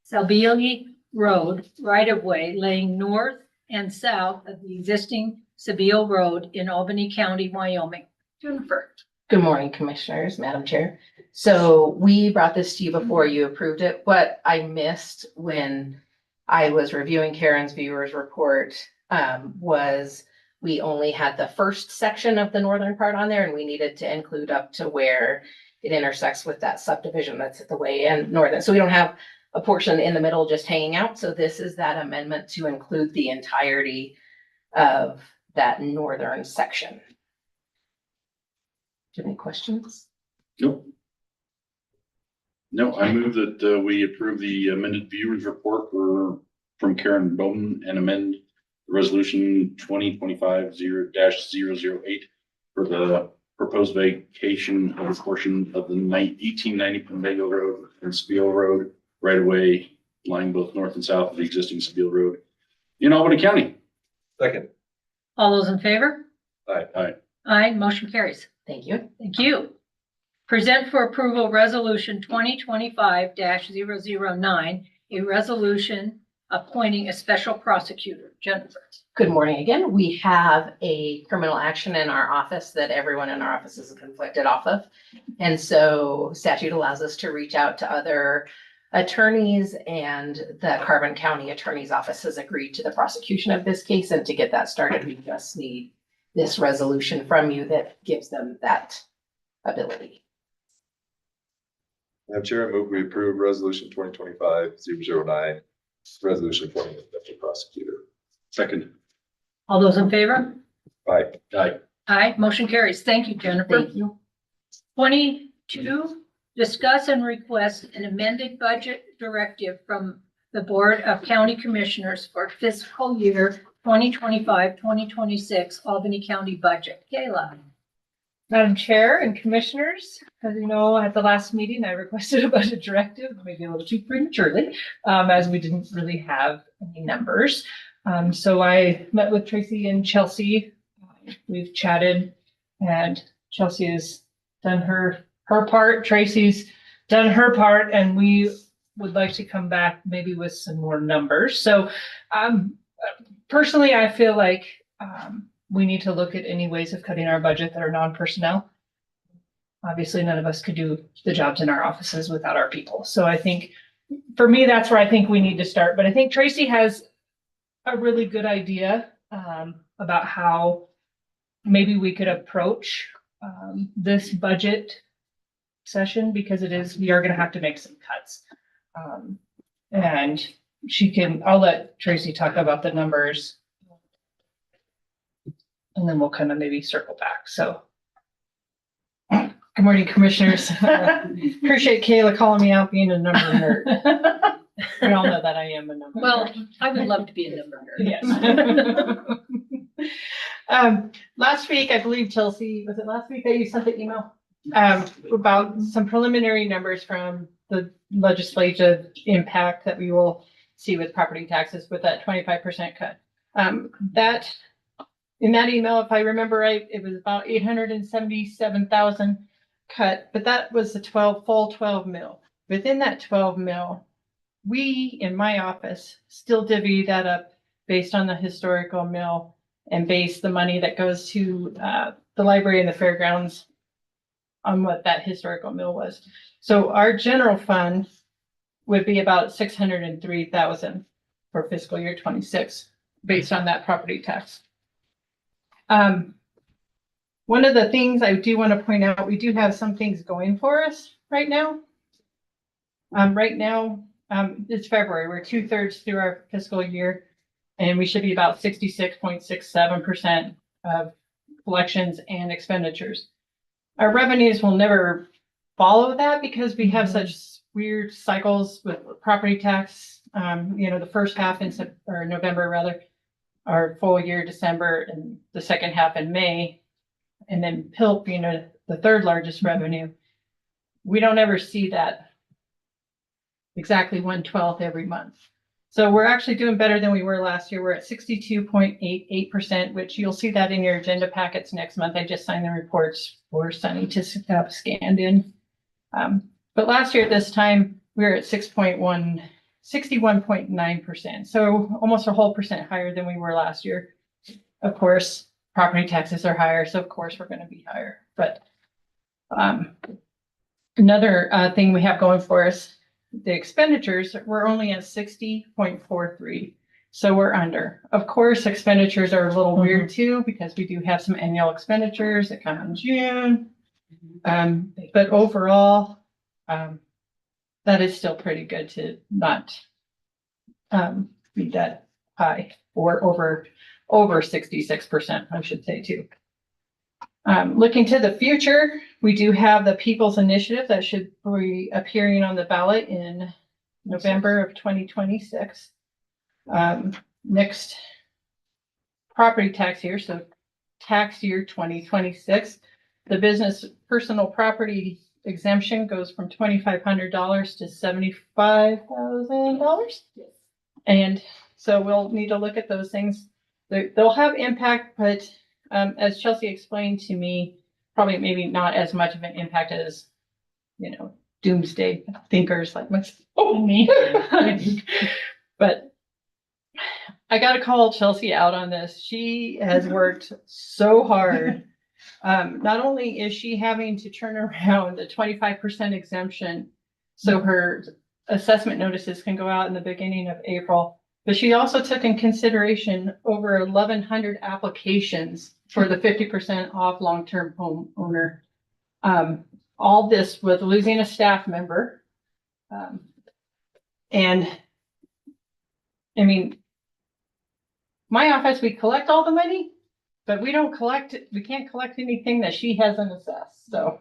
Sabili Road right-of-way laying north and south of the existing Sabile Road in Albany County, Wyoming. Jennifer. Good morning, Commissioners, Madam Chair. So we brought this to you before you approved it. What I missed when I was reviewing Karen's viewers report was we only had the first section of the northern part on there, and we needed to include up to where it intersects with that subdivision that's at the way in northern. So we don't have a portion in the middle just hanging out. So this is that amendment to include the entirety of that northern section. Do you have any questions? Nope. No, I move that we approve the amended viewers report from Karen Bowman and amend resolution 2025-008 for the proposed vacation of a portion of the 1890 Pendago Road and Spiel Road right away, lying both north and south of the existing Spiel Road in Albany County. Second. All those in favor? Aye. Aye, motion carries. Thank you. Thank you. Present for approval resolution 2025-009, a resolution appointing a special prosecutor. Jennifer. Good morning again. We have a criminal action in our office that everyone in our office is conflicted off of. And so statute allows us to reach out to other attorneys, and the Carbon County Attorney's Office has agreed to the prosecution of this case. And to get that started, we just need this resolution from you that gives them that ability. Madam Chair, I move we approve resolution 2025-009, resolution appointing a special prosecutor. Second. All those in favor? Aye. Aye. Aye, motion carries. Thank you, Jennifer. Thank you. 22, discuss and request an amended budget directive from the Board of County Commissioners for fiscal year 2025-2026 Albany County budget. Kayla. Madam Chair and Commissioners, as you know, at the last meeting, I requested a budget directive, maybe a little too prematurely, as we didn't really have any numbers. So I met with Tracy and Chelsea. We've chatted, and Chelsea has done her part. Tracy's done her part, and we would like to come back maybe with some more numbers. So personally, I feel like we need to look at any ways of cutting our budget that are non-personnel. Obviously, none of us could do the jobs in our offices without our people. So I think, for me, that's where I think we need to start. But I think Tracy has a really good idea about how maybe we could approach this budget session, because we are going to have to make some cuts. And I'll let Tracy talk about the numbers, and then we'll kind of maybe circle back. So, good morning, Commissioners. Appreciate Kayla calling me out being a number nerd. We all know that I am a number Well, nerd. I would love to be a number nerd. Yes. Last week, I believe, Chelsea, was it last week that you sent the email? About some preliminary numbers from the legislative impact that we will see with property taxes with that 25% cut. In that email, if I remember right, it was about 877,000 cut, but that was the full 12 mil. Within that 12 mil, we in my office still divvy that up based on the historical mill and base the money that goes to the library and the fairgrounds on what that historical mill was. So our general fund would be about 603,000 for fiscal year 26 based on that property tax. One of the things I do want to point out, we do have some things going for us right now. It's February. We're 2/3 through our fiscal year, and we should be about 66.67% of collections and expenditures. Our revenues will never follow that because we have such weird cycles with property tax. The first half or November rather, our full year December, and the second half in May, and then PILT being the third largest revenue. We don't ever see that exactly 1/12 every month. So we're actually doing better than we were last year. We're at 62.88%, which you'll see that in your agenda packets next month. I just signed the reports for Sunny to have scanned in. But last year at this time, we were at 61.9%. So almost a whole percent higher than we were last year. Of course, property taxes are higher, so of course we're going to be higher. But another thing we have going for us, the expenditures, we're only at 60.43. So we're under. Of course, expenditures are a little weird too, because we do have some annual expenditures that come in June. But overall, that is still pretty good to not be that high or over 66%, I should say too. Looking to the future, we do have the People's Initiative that should be appearing on the ballot in November of 2026. Next property tax year, so tax year 2026, the business personal property exemption goes from $2,500 to $75,000. And so we'll need to look at those things. They'll have impact, but as Chelsea explained to me, probably maybe not as much of an impact as, doomsday thinkers like myself, me. But I got to call Chelsea out on this. She has worked so hard. Not only is she having to turn around a 25% exemption, so her assessment notices can go out in the beginning of April, but she also took in consideration over 1,100 applications for the 50% off long-term home owner. All this with losing a staff member. And I mean, my office, we collect all the money, but we can't collect anything that she hasn't assessed. So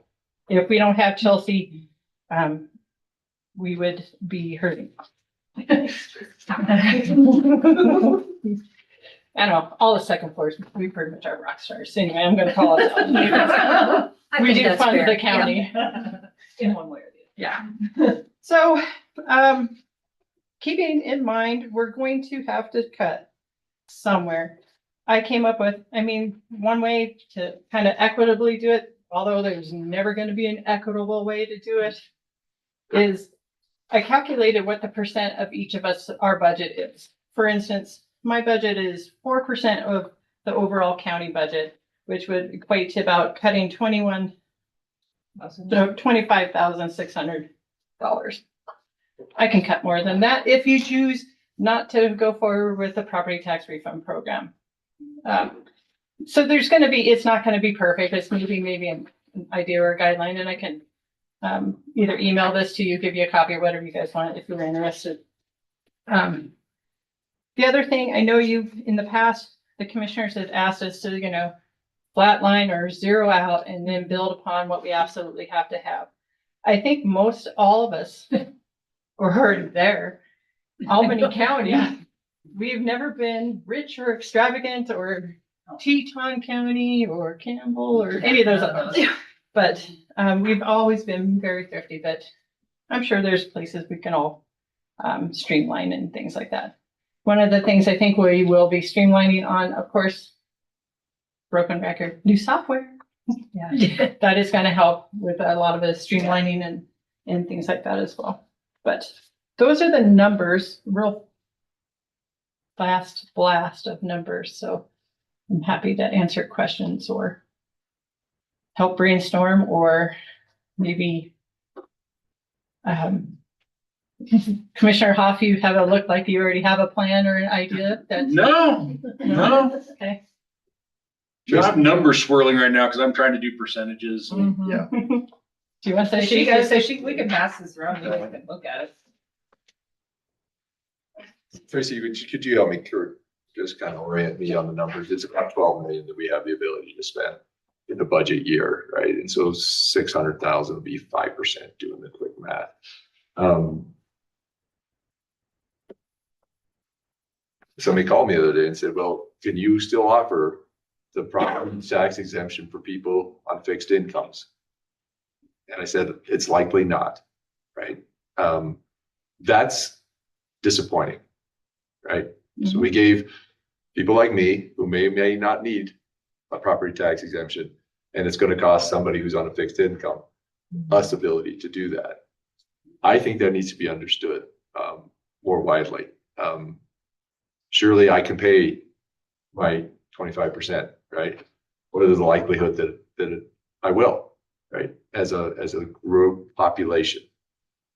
if we don't have Chelsea, we would be hurting. I don't know, all the second floors, we pretty much are rock stars. Anyway, I'm gonna call it out. We do fund the county. In one way or the other. Yeah. So, keeping in mind, we're going to have to cut somewhere. I came up with, one way to kind of equitably do it, although there's never going to be an equitable way to do it, is I calculated what the percent of each of us, our budget is. For instance, my budget is 4% of the overall county budget, which would equate to about cutting $25,600. I can cut more than that if you choose not to go forward with the property tax refund program. So there's going to be, it's not going to be perfect. It's going to be maybe an idea or a guideline, and I can either email this to you, give you a copy or whatever you guys want if you're interested. The other thing, I know in the past, the commissioners have asked us to, flatline or zero out and then build upon what we absolutely have to have. I think all of us are there. Albany County, we've never been rich or extravagant or Teton County or Campbell or any of those others. But we've always been very thrifty, but I'm sure there's places we can all streamline and things like that. One of the things I think we will be streamlining on, of course, broken record, new software. Yeah, that is going to help with a lot of the streamlining and things like that as well. But those are the numbers, real fast blast of numbers. So I'm happy to answer questions or help brainstorm, or maybe Commissioner Hoff, you have a look like you already have a plan or an idea. No. Okay. I have numbers swirling right now because I'm trying to do percentages. Yeah. Do you want to She say? goes, we can pass this around, you can look at it. Tracy, could you help me just kind of orient me on the numbers? It's about 12 million that we have the ability to spend in the budget year, right? And so 600,000 would be 5% doing the quick math. Somebody called me the other day and said, well, can you still offer the property tax exemption for people on fixed incomes? And I said, it's likely not, right? That's disappointing, right? Mm-hmm. So we gave people like me who may not need a property tax exemption, and it's going to cost somebody who's on a fixed income us ability to do that. I think that needs to be understood more widely. Surely I can pay my 25%, right? What is the likelihood that I will, right? As a group population.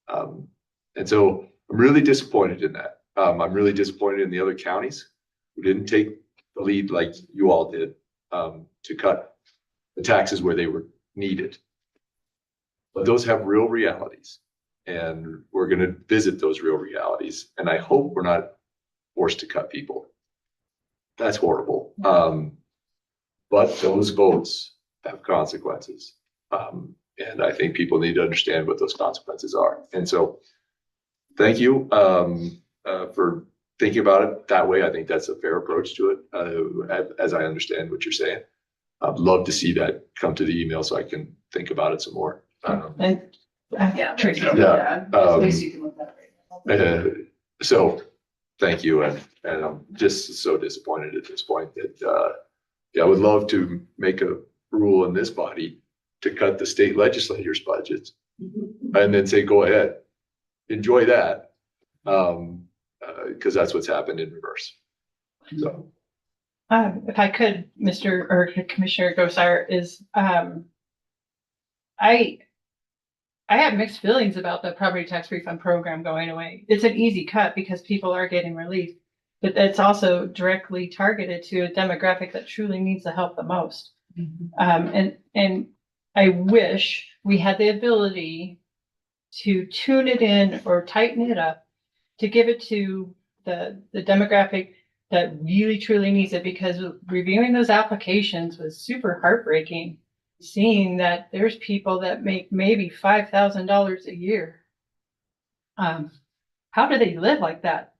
And so I'm really disappointed in that. I'm really disappointed in the other counties who didn't take the lead like you all did, to cut the taxes where they were needed. But those have real realities, and we're gonna visit those real realities, and I hope we're not forced to cut people. That's horrible. But those votes have consequences. And I think people need to understand what those consequences are. And so, thank you, for thinking about it that way. I think that's a fair approach to it, as I understand what you're saying. I'd love to see that come to the email so I can think about it some more. And, Tracy. Yeah. So, thank you, and I'm just so disappointed at this point that, I would love to make a rule in this body to cut the state legislators' budgets and then say, go ahead, enjoy that. Because that's what's happened in reverse. So. If I could, Mr. or Commissioner Gosar, is, I have mixed feelings about the property tax refund program going away. It's an easy cut because people are getting relief, but it's also directly targeted to a demographic that truly needs the help the most. And I wish we had the ability to tune it in or tighten it up to give it to the demographic that really truly needs it, because reviewing those applications was super heartbreaking, seeing that there's people that make maybe $5,000 a year. How do they live like that?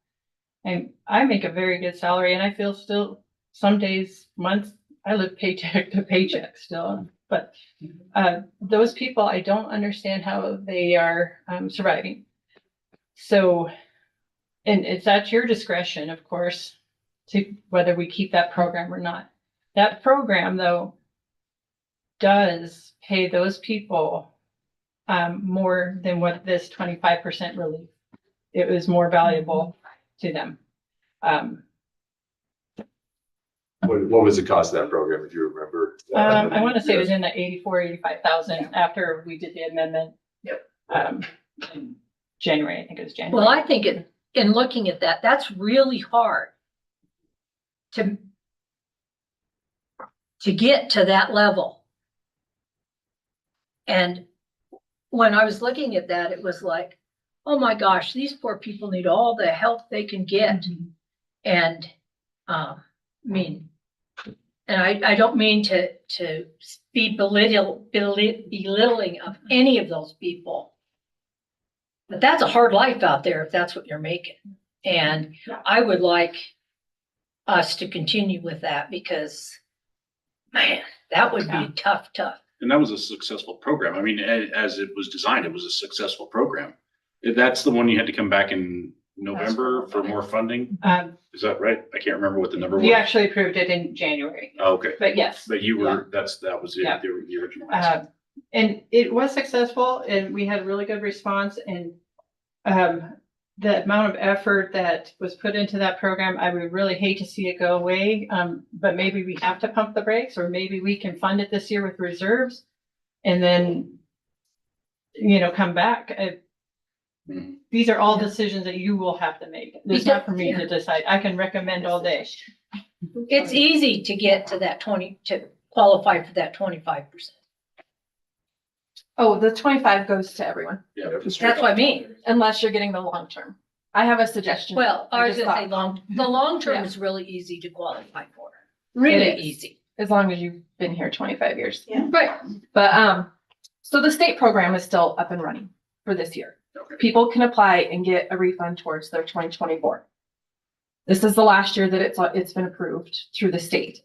And I make a very good salary, and I feel still some days, months, I live paycheck to paycheck still. But those people, I don't understand how they are surviving. So, and it's at your discretion, of course, to whether we keep that program or not. That program, though, does pay those people more than what this 25% relief. It was more valuable to them. What was the cost of that program, if you remember? I want to say it was in the 85,000 after we did the amendment. In January, I think it was January. Well, I think in looking at that, that's really hard to get to that level. And when I was looking at that, it was like, oh my gosh, these poor people need all the help they can get. And I mean, and I don't mean to be belittling of any of those people, but that's a hard life out there if that's what you're making. And I would like us to continue with that, because, man, that would be tough. And that was a successful program. I mean, as it was designed, it was a successful program. If that's the one you had to come back in November for more funding. Is that right? I can't remember what the number was. You actually approved it in January. Oh, okay. But yes. But you were, that was it, Yeah. the original. answer. And it was successful, and we had a really good response, and the amount of effort that was put into that program, I would really hate to see it go away. But maybe we have to pump the brakes, or maybe we can fund it this year with reserves and then, come back. These are all decisions that you will have to make. It's not for me to decide. I can recommend all day. It's easy to get to that to qualify for that 25%. Oh, the 25 goes to everyone, Yeah. That's what I mean. unless you're getting the long term. I have a suggestion. Well, I was just gonna say thought, the long term Yeah. is really easy to qualify for. Really It is. easy. as long as you've been here 25 years. Right. But, so the state program is still up and running for this year. Okay. People can apply and get a refund towards their 2024. This is the last year that it's been approved through the state.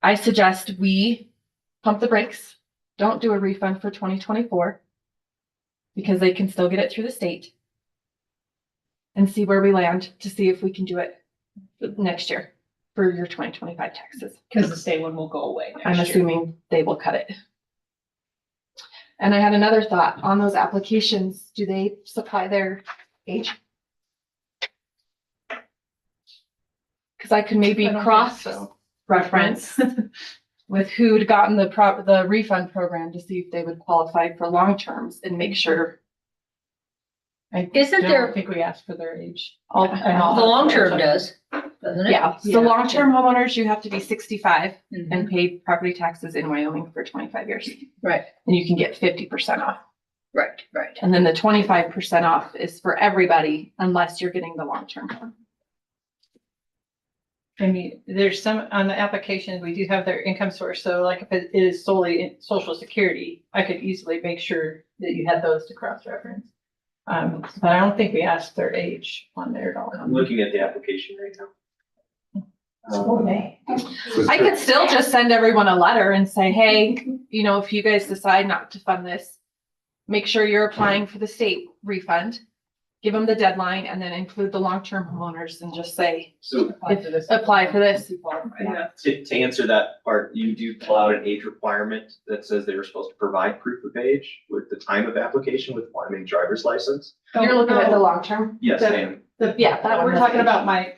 I suggest we pump the brakes, don't do a refund for 2024 because they can still get it through the state, and see where we land to see if we can do it next year for your 2025 taxes. Because the state one will go away I'm next year. assuming they will cut it. And I had another thought on those applications. Do they supply their age? Because I could maybe I don't think cross so. reference with who'd gotten the refund program to see if they would qualify for long terms and make sure I Isn't there- don't think we asked for their age. The long term does, doesn't it? Yeah, so Yeah. long-term homeowners, you have to be 65 Mhm. and pay property taxes in Wyoming for 25 years. Right, And you can get 50% off. right, right. And then the 25% off is for everybody unless you're getting the long-term one. I mean, there's some, on the application, we do have their income source, so like if it is solely in social security, I could easily make sure that you had those to cross-reference. But I don't think we asked their age on there at all. I'm looking at the application right now. Okay. I could still just send everyone a letter and say, hey, you know, if you guys decide not to fund this, make sure you're applying for the state refund. Give them the deadline and then include the long-term homeowners and just say, So apply for this. to answer that part, you do pull out an age requirement that says they were supposed to provide proof of age with the time of application with Wyoming driver's license. You're looking at the long-term? Yes, The- ma'am. Yeah, that We're one talking has about my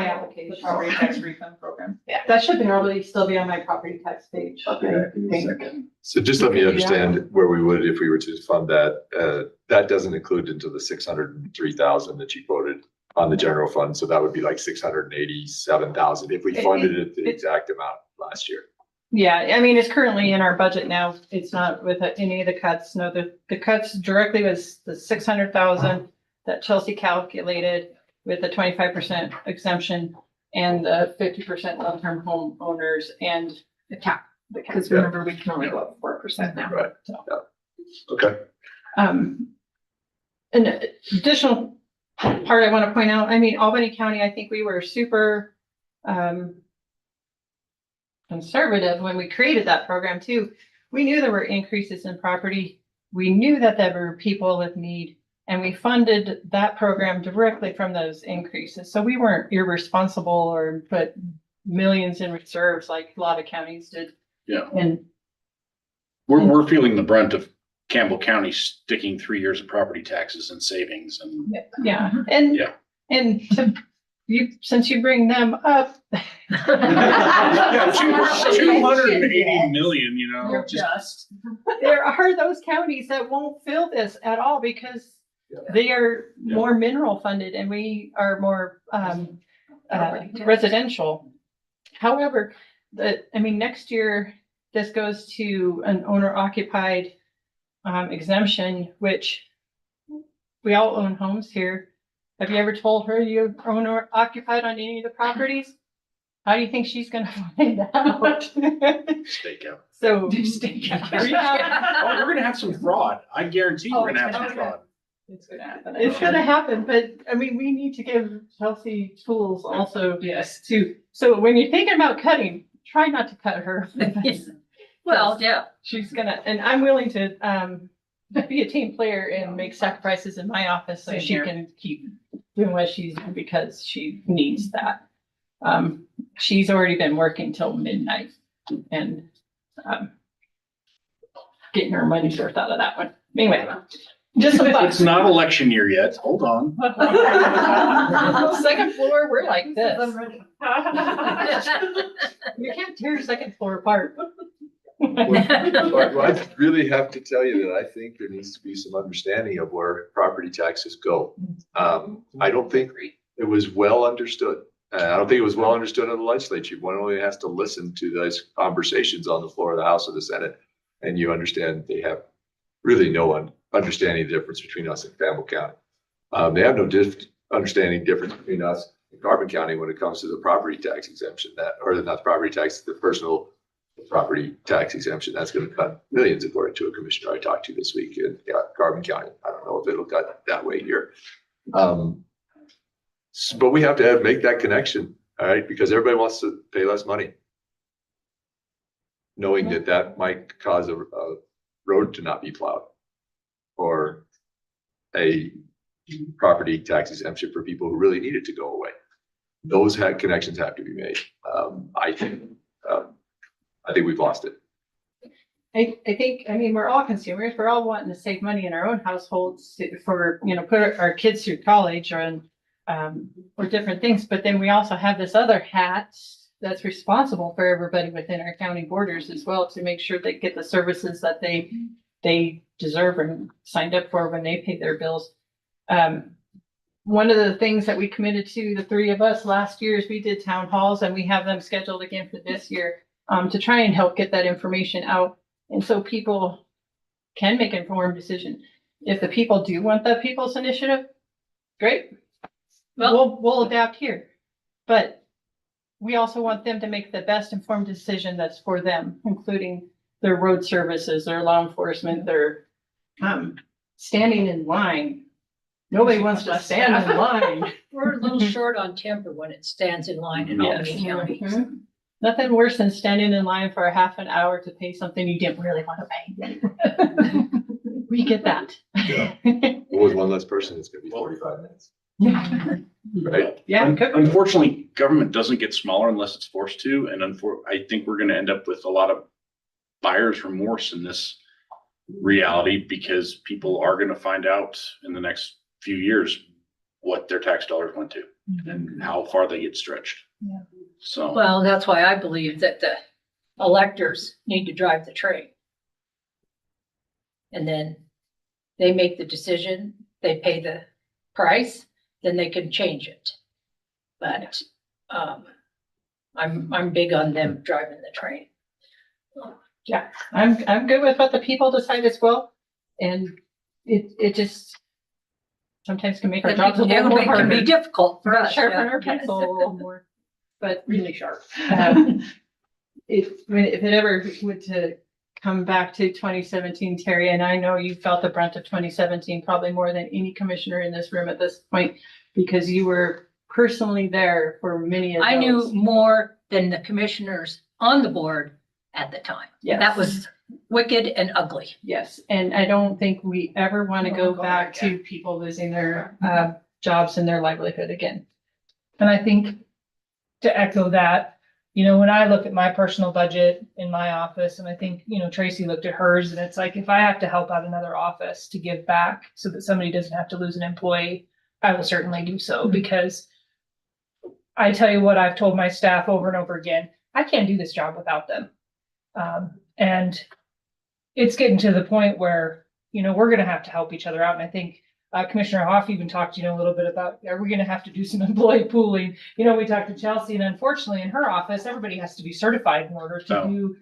application, The property tax refund program. Yeah. that should normally still be on my property tax page. Okay, I give me a think. second. So just let me Yeah. understand where we would if we were to fund that. That doesn't include into the 603,000 that you quoted on the general fund. So that would be like 687,000 if we funded it the exact amount last year. Yeah, I mean, it's currently in our budget now. It's not with any of the cuts. No, the cuts directly was the 600,000 that Chelsea calculated with the 25% exemption and the 50% long-term homeowners and The cap, because Yeah. remember, we can only go up 4% now. Right. so. Okay. An additional part I want to point out, I mean, Albany County, I think we were super conservative when we created that program too. We knew there were increases in property. We knew that there were people with need, and we funded that program directly from those increases. So we weren't irresponsible or put millions in reserves like a lot of counties did. Yeah. And We're feeling the brunt of Campbell County sticking 3 years of property taxes and savings and yeah, and Yeah. and to you, since you bring them up. yeah, 280 million, you know, You're just There are those counties that won't fill this at all because they are more mineral funded and we are more residential. However, next year, this goes to an owner occupied exemption, which we all own homes here. Have you ever told her you're owner occupied on any of the properties? How do you think she's gonna find out? stakeout. So. Oh, we're gonna have some fraud. I guarantee we're gonna have some fraud. It's gonna happen. It's gonna happen, but I mean, we need to give Chelsea tools also. Yes. So when you're thinking about cutting, try not to cut her. Well, yeah. She's gonna, and I'm willing to be a team player and make sacrifices in my office so Same she here. can keep doing what she's doing because she needs that. She's already been working till midnight and getting her money's worth out of that one. Anyway, just some It's thoughts. not election year yet. Hold on. Second floor, we're like this. You can't tear second floor apart. But I really have to tell you that I think there needs to be some understanding of where property taxes go. I don't think it was well understood. I don't think it was well understood in the legislature. One only has to listen to those conversations on the floor of the House or the Senate. And you understand they have really no understanding the difference between us and Campbell County. They have no understanding difference between us and Carbon County when it comes to the property tax exemption or not the property tax, the personal property tax exemption. That's going to cut millions according to a commissioner I talked to this week in Carbon County. I don't know if it'll cut that way here. But we have to make that connection, all right? Because everybody wants to pay less money. Knowing that that might cause a road to not be plowed. Or a property tax exemption for people who really need it to go away. Those connections have to be made. I think we've lost it. I think, we're all consumers. We're all wanting to save money in our own households for, put our kids through college or different things. But then we also have this other hat that's responsible for everybody within our county borders as well to make sure they get the services that they deserve and signed up for when they pay their bills. One of the things that we committed to, the three of us last year, is we did town halls, and we have them scheduled again for this year, to try and help get that information out. And so people can make informed decision. If the people do want the people's initiative, great. We'll adapt here. But we also want them to make the best informed decision that's for them, including their road services, their law enforcement, their standing in line. Nobody wants to stand in line. We're a little short on temper when it stands in line in Albany County. Mhm. Nothing worse than standing in line for a half an hour to pay something you didn't really want to pay. We get that. Yeah. With one less person, it's gonna be 45 minutes. Right? Yeah. Unfortunately, government doesn't get smaller unless it's forced to, and I think we're gonna end up with a lot of buyer's remorse in this reality, because people are gonna find out in the next few years what their tax dollars went to and how far they get stretched. Yeah. So. Well, that's why I believe that the electors need to drive the train. And then they make the decision, they pay the price, then they can change it. But, I'm big on them driving the train. Yeah, I'm good with what the people decide as well. And it just sometimes can make our jobs a little more It can be harder. difficult for us. Sharpen yeah. our pencil a little more, but Really sharp. if it ever would to come back to 2017, Terry, and I know you felt the brunt of 2017 probably more than any commissioner in this room at this point, because you were personally there for many of those. I knew more than the commissioners on the board at the time. Yes. That was wicked and ugly. Yes, and I don't think we ever want to go back to people losing their jobs and their livelihood again. And I think to echo that, when I look at my personal budget in my office, and I think, Tracy looked at hers, and it's like, if I have to help out another office to give back so that somebody doesn't have to lose an employee, I will certainly do so, because I tell you what, I've told my staff over and over again, I can't do this job without them. And it's getting to the point where, we're going to have to help each other out. And I think Commissioner Hoff even talked, a little bit about, are we going to have to do some employee pooling? We talked to Chelsea, and unfortunately in her office, everybody has to be certified in order to do,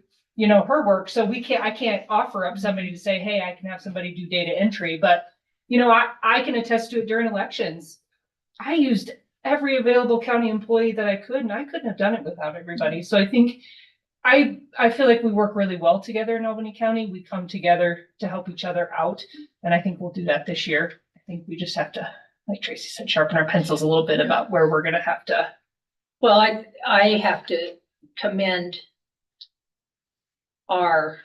her work. So I can't offer up somebody to say, hey, I can have somebody do data entry. But, I can attest to it during elections. I used every available county employee that I could, and I couldn't have done it without everybody. So I think I feel like we work really well together in Albany County. We come together to help each other out. And I think we'll do that this year. I think we just have to, like Tracy said, sharpen our pencils a little bit about where we're going to have to. Well, I have to commend our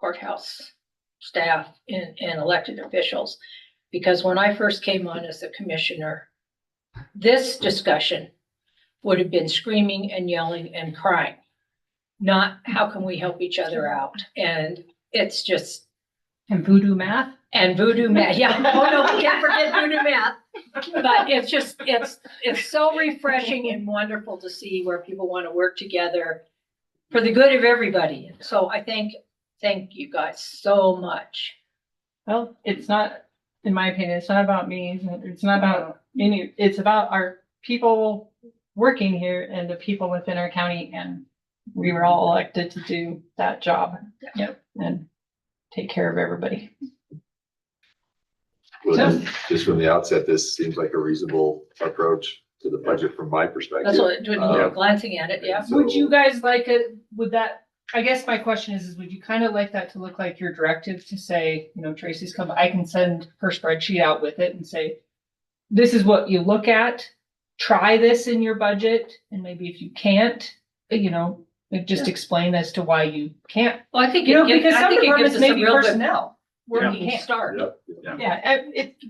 courthouse staff and elected officials, because when I first came on as a commissioner, this discussion would have been screaming and yelling and crying, not how can we help each other out? And it's just. And voodoo math. And voodoo math, yeah. Oh, no, we can't forget voodoo math. But it's just, it's so refreshing and wonderful to see where people want to work together for the good of everybody. So I thank you guys so much. Well, it's not, in my opinion, it's not about me. It's not about it's about our people working here and the people within our county. And we were all elected to do that job. Yep. And take care of everybody. Well, just from the outset, this seems like a reasonable approach to the budget from my perspective. That's what, when you're glancing at it, yeah. So- Would you guys like it? I guess my question is would you kind of like that to look like your directive to say, Tracy's come, I can send her spreadsheet out with it and say, this is what you look at, try this in your budget. And maybe if you can't, just explain as to why you can't. Well, I think, because some it gives departments us may a be real good personnel where you working can't. start. Yep. Yeah,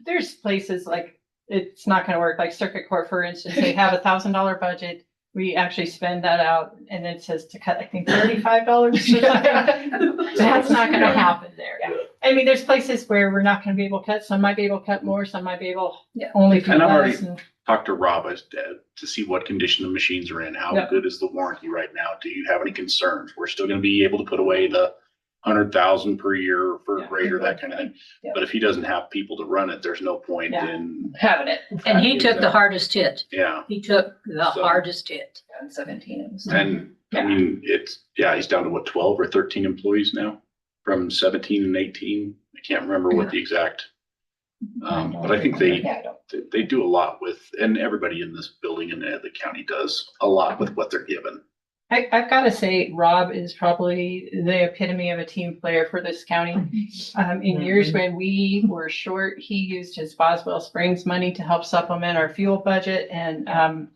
there's places like it's not going to work. Like Circuit Court, for instance, they have $1,000 budget. We actually spend that out, and it says to cut, I think, $35 or something. That's not going to happen there. Yeah. I mean, there's places where we're not going to be able to cut. Some might be able to cut more. Some might be able only do And I've already less. talked to Rob to see what condition the machines are in. How Yep. good is the warranty right now? Do you have any concerns? We're still going to be able to put away the 100,000 per year for a Yeah. grader, that kind of thing. Yeah. But if he doesn't have people to run it, there's no point Yeah. in, Having it. And he took the hardest hit. yeah. He took the So- hardest hit. On 17. It was. And I Yeah. mean, he's down to what, 12 or 13 employees now from 17 and 18. I can't remember what the exact. But I think Yeah, I don't. they do a lot with, and everybody in this building and the county does a lot with what they're given. I've got to say, Rob is probably the epitome of a team player for this county. In years when we were short, he used his Boswell Springs money to help supplement our fuel budget and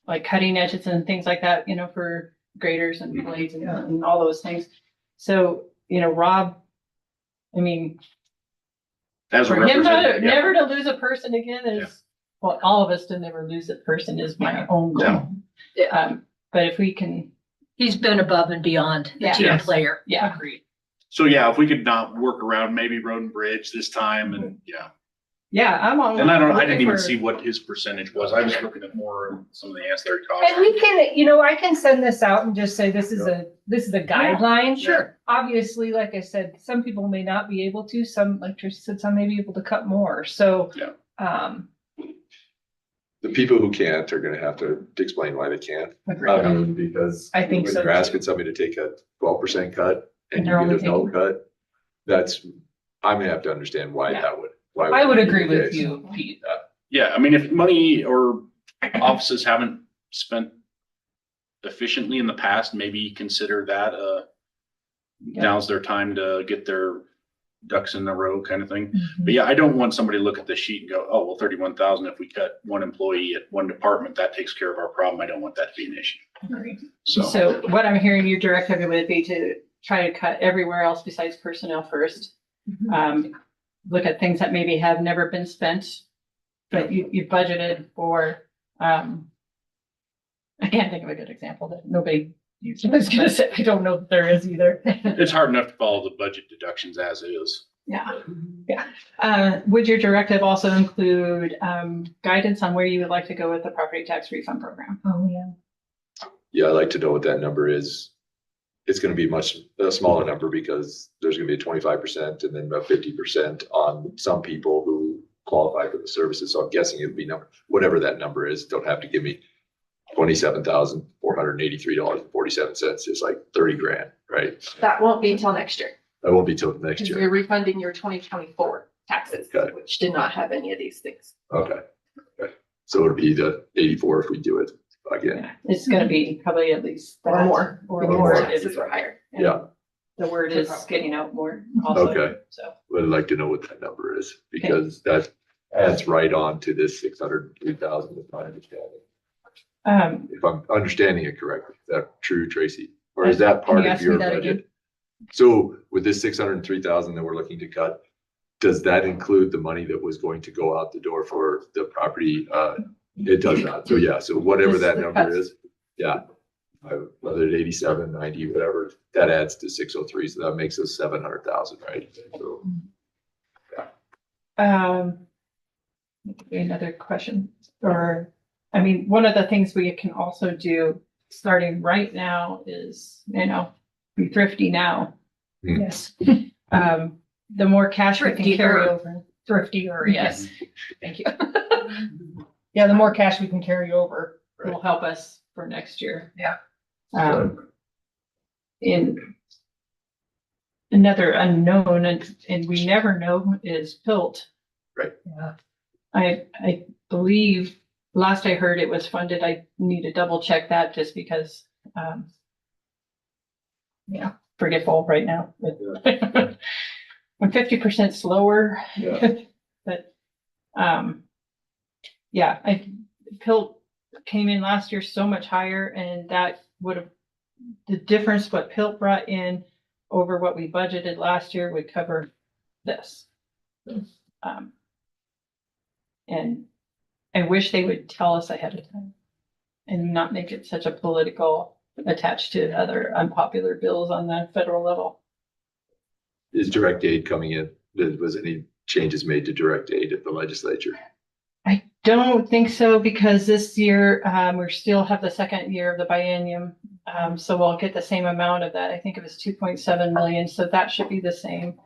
like cutting edges and things like that, for graders and blades and all those things. So, Rob, I mean, As a for him representative, yeah. never to lose a person again is, well, all of us to never lose a person is my own goal. But if we can, He's been above and beyond the Yeah. team Yes. player. yeah. Agreed. So yeah, if we could not work around maybe road and bridge this time and yeah. Yeah, I'm on. And I didn't looking even for- see what his percentage was. I was looking at more of some of the ancillary costs. And we can, I can send this out and just say, this is a guideline. Sure. Obviously, like I said, some people may not be able to, some, like Tricia said, some may be able to cut more. So, Yeah. The people who can't are gonna have to explain why they can't. agreed. Because I think when so, you're too. asking somebody to take a 12% cut and They're you only get a no taking- cut, I'm gonna have to understand why Yeah. that would. I would that be agree the with case. you, Pete. Yeah, I mean, if money or offices haven't spent efficiently in the past, maybe consider that, now's their time to get their ducks in a row kind of thing. But yeah, I don't want somebody to look at the sheet and go, oh, well, 31,000, if we cut one employee at one department, that takes care of our problem. I don't want that to be an issue. So, So what I'm hearing your directive would be to try to cut everywhere else besides personnel first. Look at things that maybe have never been spent, but you budgeted for, I can't think of a good example that nobody used. I was gonna say, I don't know if there is either. it's hard enough to follow the budget deductions as is. Yeah. Would your directive also include, guidance on where you would like to go with the property tax refund program? Oh, yeah. Yeah, I'd like to know what that number is. It's gonna be a smaller number because there's gonna be a 25% and then about 50% on some people who qualify for the services. So I'm guessing it'd be whatever that number is. Don't have to give me $27,483.47. It's like 30 grand, right? That won't be until next year. That won't be till next Because year. you're refunding your 2024 taxes, Okay. which did not have any of these things. Okay. So it'll be the 84 if we do it again. It's gonna be probably at least. Or that, more. Or Because more. taxes were higher. And Yeah. The word is getting out more also. Okay. So, But I'd like to know what that number is because that adds right on to this 603,000 is my understanding. If I'm understanding it correctly, is that true, Tracy? Or is that Can part you of ask me your that budget? again? So with this 603,000 that we're looking to cut, does that include the money that was going to go out the door for the property? It does not. So yeah, so whatever Just that the number cuts. is, yeah. Whether it's 87, 90, whatever, that adds to 603. So that makes us 700,000, right? So another question, or, I mean, one of the things we can also do, starting right now is, be thrifty now. Yes. The more cash we can carry Thriftier. over. Thriftier, yes. Thank you. Yeah, the more cash we can carry over. Will help us for next year. Yeah. In another unknown, and we never know, is PILT. Yeah. I believe, last I heard it was funded. I need to double check that just because, forgetful right now. I'm 50% slower. Yeah. But, PILT came in last year so much higher, and that would have, the difference what PILT brought in over what we budgeted last year would cover this. And I wish they would tell us ahead of time and not make it such a political attached to other unpopular bills on the federal level. is direct aid coming in? Was any changes made to direct aid at the legislature? I don't think so, because this year, we still have the second year of the biennium. So we'll get the same amount of that. I think it was 2.7 million, so that should be the same.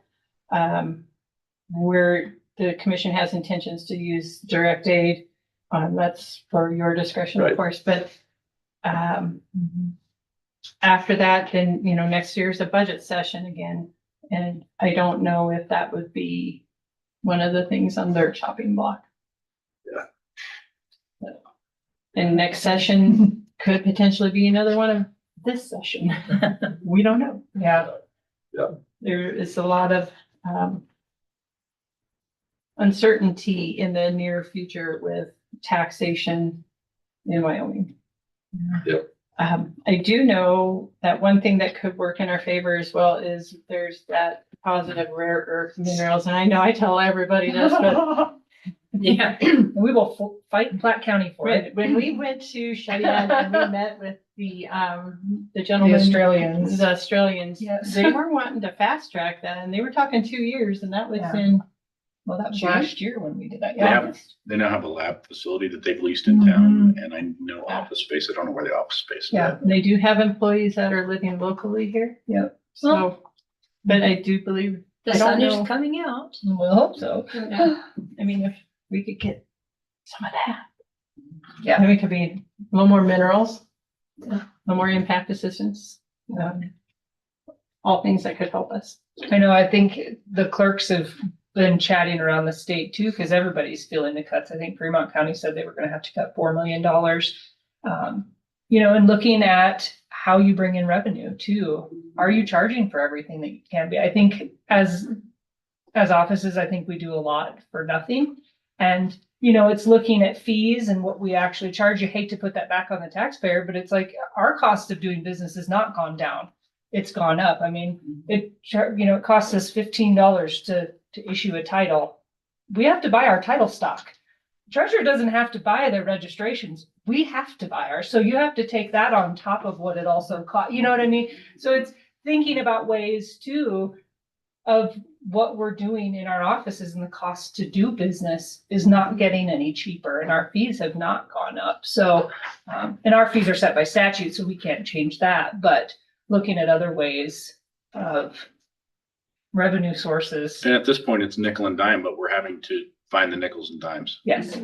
Where the commission has intentions to use direct aid, that's for your discretion, of Right. course, but after that, then, next year's a budget session again. And I don't know if that would be one of the things on their chopping block. Yeah. And next session could potentially be another one of this session. We don't know. Yeah. Yeah. There is a lot of uncertainty in the near future with taxation in Wyoming. Yep. I do know that one thing that could work in our favor as well is there's that deposit of rare earth minerals. And I know I tell everybody this, but Yeah, we will fight Platte County for it. when we went to Cheyenne and we met with the gentleman. Australians. The Australians, Yes. they were wanting to fast track that and they were talking 2 years and that was Yeah. Well, that was last year when we did that. Yeah. They now have a lab facility that they've leased in town, and I know office space. I don't know where the office space is. Yeah, and they do have employees that are living locally here. Yep. So, but I do believe, The I don't sun is know. coming out. We'll hope so. Yeah. I mean, if we could get some of that. Yeah. Then we could be a little more minerals, a little more impact assistance. All things that could help us. I know, I think the clerks have been chatting around the state too, because everybody's feeling the cuts. I think Fremont County said they were gonna have to cut $4 million. And looking at how you bring in revenue too. Are you charging for everything that you can be? I think as offices, I think we do a lot for nothing. And, it's looking at fees and what we actually charge. You hate to put that back on the taxpayer, but it's like our cost of doing business has not gone down. It's gone up. I mean, it costs us $15 to issue a title. We have to buy our title stock. Treasurer doesn't have to buy their registrations. We have to buy ours. So you have to take that on top of what it also costs. You know what I mean? So it's thinking about ways too of what we're doing in our offices, and the cost to do business is not getting any cheaper and our fees have not gone up. So, and our fees are set by statute, so we can't change that, but looking at other ways of revenue sources. And at this point, it's nickel and dime, but we're having to find the nickels and dimes. Yes.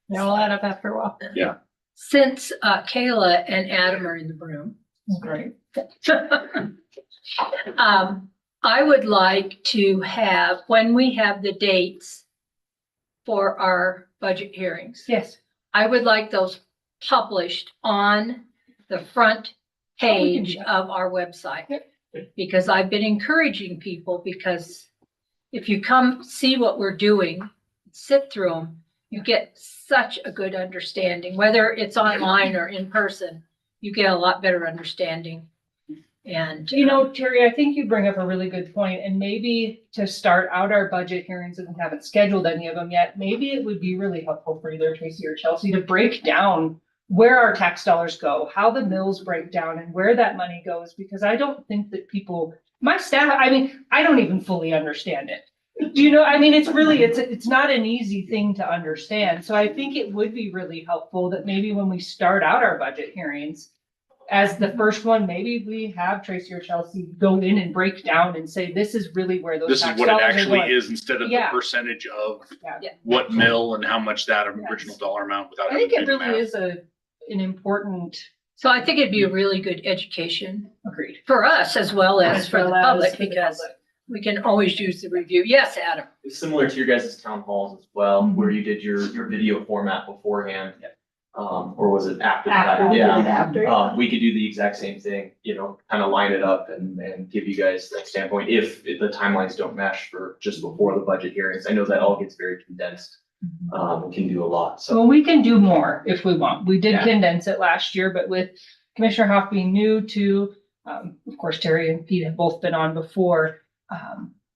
They'll add up after a while. Yeah. Since Kayla and Adam are in the room. Great. I would like to have, when we have the dates for our budget hearings, Yes. I would like those published on the front page of our website. Because I've been encouraging people, because if you come see what we're doing, sit through them, you get such a good understanding, whether it's online or in person, you get a lot better understanding. And Terry, I think you bring up a really good point, and maybe to start out our budget hearings, and we haven't scheduled any of them yet, maybe it would be really helpful for either Tracy or Chelsea to break down where our tax dollars go, how the mills break down, and where that money goes, because I don't think that people, my staff, I don't even fully understand it. Do you know, it's not an easy thing to understand. So I think it would be really helpful that maybe when we start out our budget hearings, as the first one, maybe we have Tracy or Chelsea go in and break down and say, this is really where those This is tax what it dollars are actually going. is, instead of the Yeah. percentage of Yeah. what mill and how much that original dollar amount without. I think having it to do the really math. is an important. So I think it'd be a really good education Agreed. for us as well as for the public, for the because public. we can always use the review. Yes, Adam. It's similar to your guys' town halls as well, where you did your video format beforehand. Or was it after that? Yeah. We could do the exact same thing, kind of line it up and give you guys that standpoint if the timelines don't mesh for just before the budget hearings. I know that all gets very condensed. We can do a lot, so. So we can do more if we want. We did Yeah. condense it last year, but with Commissioner Hoff being new to, of course, Terry and Pete have both been on before.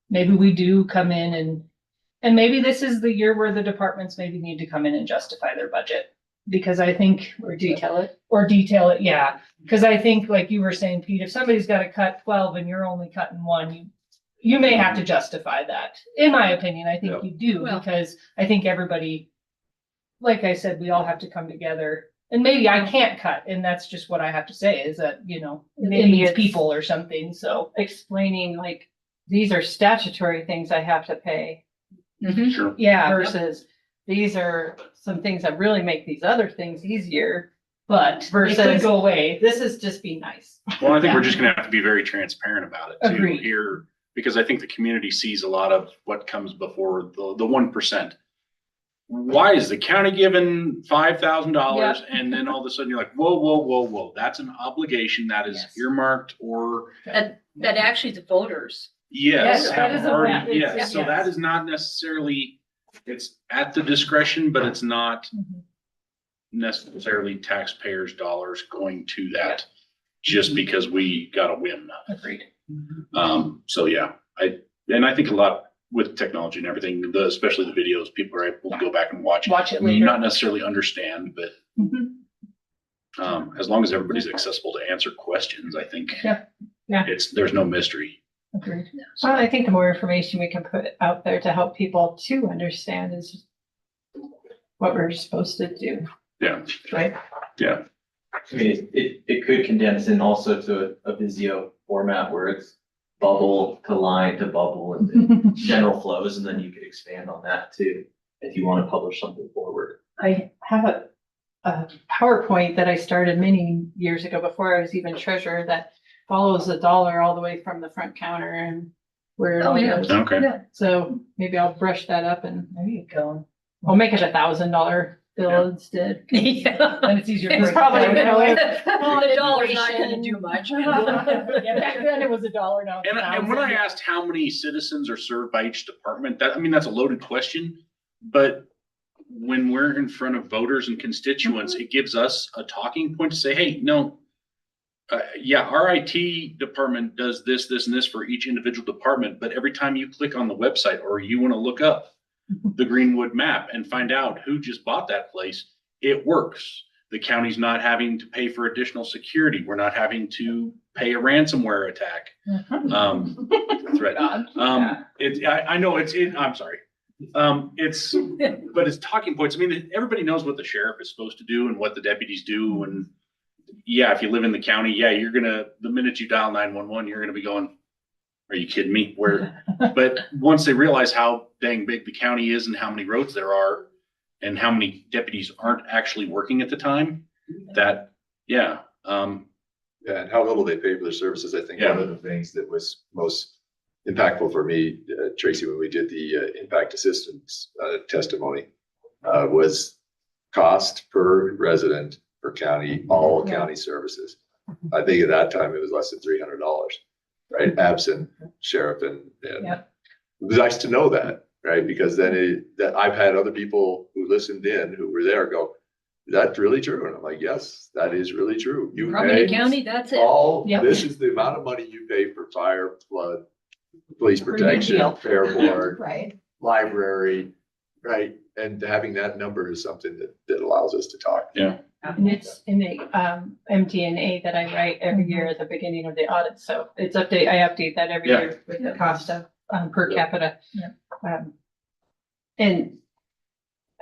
Maybe we do come in and maybe this is the year where the departments maybe need to come in and justify their budget. Because I think. Or detail it. Yeah. Because I think, like you were saying, Pete, if somebody's got to cut 12 and you're only cutting one, you may have to justify that. In my opinion, I think you do, Well- because I think everybody, like I said, we all have to come together And maybe I can't cut, and that's just what I have to say is that, you know, it Maybe means it's- people or something, so. Explaining like, these are statutory things I have to pay Sure. Yeah, versus these are some things that really make these other things easier. but it could Versus- go away. This is just be nice. Well, I think we're just gonna have to be very transparent about it too Agreed. here, because I think the community sees a lot of what comes before the 1%. Why is the county giving $5,000 and then all of a sudden you're like, whoa, that's an obligation that is Yes. earmarked or That actually the voters. yes, Yes, that have is a already, win. yes. So Yes. that is not necessarily, it's at the discretion, but it's not Mhm. necessarily taxpayers' dollars going to that just because we got a whim. Agreed. So yeah, I think a lot with technology and everything, especially the videos, people are able to go back and watch. Watch it later. Not necessarily understand, but as long as everybody's accessible to answer questions, I think Yeah. Yeah. there's no mystery. Agreed. Well, I think the more information we can put out there to help people to understand is what we're supposed to do, Yeah, right? yeah. I mean, it could condense in also to a Visio format where it's bubble to line to bubble and general flows, and then you could expand on that too, if you want to publish something forward. I have a PowerPoint that I started many years ago before I was even treasurer that follows the dollar all the way from the front counter and where it all goes. Okay. So maybe I'll brush that up and There you go. I'll make it $1,000 bill instead. Yeah. And it's easier. It's for- probably, The dollar's not gonna do much. Yeah, back then it was $1, now it's And when I 1,000. asked how many citizens are served by each department, that's a loaded question. But when we're in front of voters and constituents, it gives us a talking point to say, hey, no. Yeah, our IT department does this, and this for each individual department, but every time you click on the website or you want to look up the Greenwood map and find out who just bought that place, it works. The county's not having to pay for additional security. We're not having to pay a ransomware attack. Threat. I know I'm sorry. But it's talking points. I mean, everybody knows what the sheriff is supposed to do and what the deputies do. And yeah, if you live in the county, yeah, the minute you dial 911, you're gonna be going, are you kidding me? But once they realize how dang big the county is and how many roads there are and how many deputies aren't actually working at the time, Yeah, and how little they pay for their services. I think one of the things that was most impactful for me, Tracy, when we did the impact assistance testimony, was cost per resident per county, all county services. I think at that time it was less than $300, right? Absent sheriff and it was nice to know that, right? Because then I've had other people who listened in who were there go, that's really true. And I'm like, yes, that is really true. You Albany pay County, that's it. this is the amount of money you pay for fire, flood, police Pretty big protection, deal. fair board, Right. library, right? And having that number is something that allows us to talk. Yeah. And it's in the MD&A that I write every year at the beginning of the audit. So I update that every year with the cost of per capita. And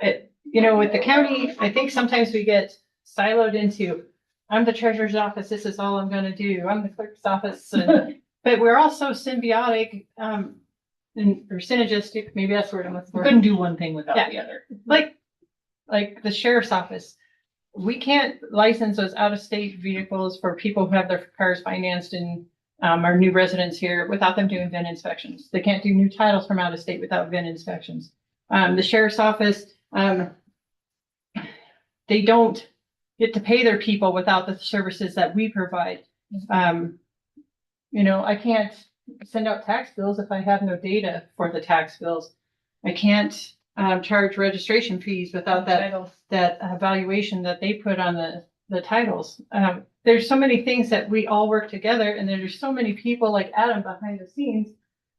with the county, I think sometimes we get siloed into, I'm the treasurer's office, this is all I'm gonna do. I'm the clerk's office. But we're all so symbiotic, or synergistic, maybe that's the word I'm looking for. Couldn't do one thing without the other. Like the sheriff's office. We can't license those out-of-state vehicles for people who have their cars financed and are new residents here without them doing VIN inspections. They can't do new titles from out of state without VIN inspections. The sheriff's office, they don't get to pay their people without the services that we provide. I can't send out tax bills if I have no data for the tax bills. I can't charge registration fees without that evaluation that they put on the titles. There's so many things that we all work together, and there's so many people like Adam behind the scenes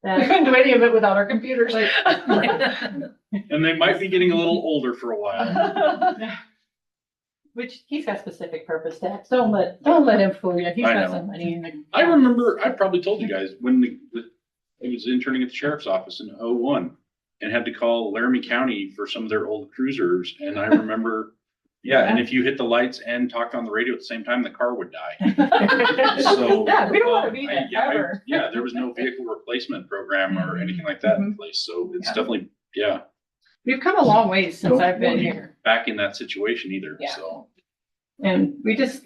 We that. couldn't do any of it without our computers. And they might be getting a little older for a while. Which he's got specific purpose tax. Don't let him fool you. He's I got know. some money in the. I remember, I probably told you guys when I was interning at the sheriff's office in 2001 and had to call Laramie County for some of their old cruisers. And I remember Yeah, and if you hit the lights and talked on the radio at the same time, the car would die. So. Yeah, we don't want to um, be I- there yeah, I- ever. Yeah, there was no vehicle replacement program or anything like that in place, so it's Yeah. definitely, yeah. We've come a long ways since I've been here. Back in that situation either, Yeah. so. And we just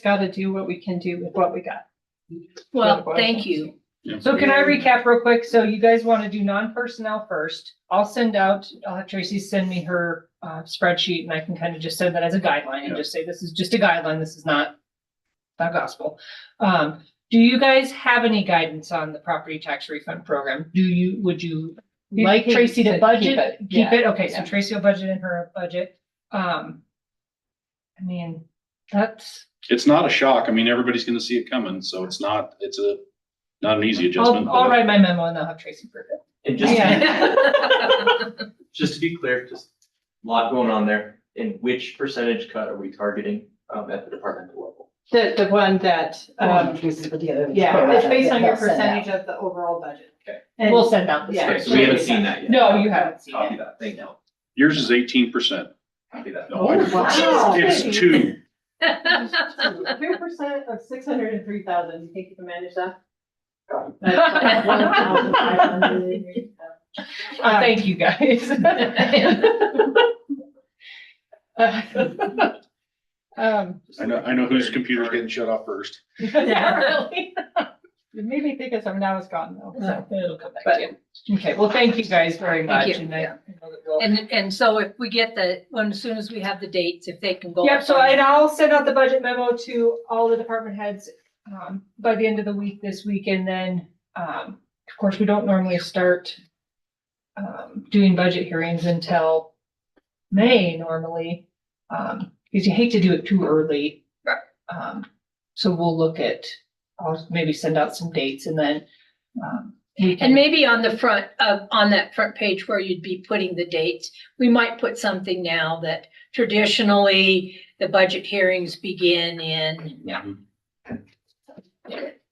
gotta do what we can do with what we got. Well, thank you. Yeah. So can I recap real quick? So you guys want to do non-personnel first. I'll have Tracy send me her spreadsheet and I can kind of just send that as a guideline and Yeah. just say, this is just a guideline. This is not gospel. Do you guys have any guidance on the property tax refund program? Would you like Tracy to budget? Keep it? Okay, so Tracy will budget in her budget. I mean, that's. It's not a shock. I mean, everybody's gonna see it coming, so it's not an easy adjustment. I'll but write my memo and I'll have Tracy prove it. And just, Yeah. just to be clear, just a lot going on there. And which percentage cut are we targeting at the departmental level? The one that, yeah, it's based on your percentage of the overall budget. Okay. And we'll send out the. Okay, so we haven't seen that yet. No, you haven't seen Copy it. that, thank you. Yours is 18%. Copy that. No, it's 2. 2% of 603,000, you think you can manage that? Thank you, guys. I know whose computer's getting shut off first. Yeah, really. It made me think of something that was gone though, so it'll come back to you. Okay, well, thank you guys very much. Thank you. And I know that we'll- And so if we get as soon as we have the dates, if they can go. Yep, so and I'll send out the budget memo to all the department heads by the end of the week this week. And then, of course, we don't normally start doing budget hearings until May normally, because you hate to do it too early. So we'll look at, I'll maybe send out some dates and then And maybe on the front on that front page where you'd be putting the dates, we might put something now that traditionally the budget hearings begin in. Yeah.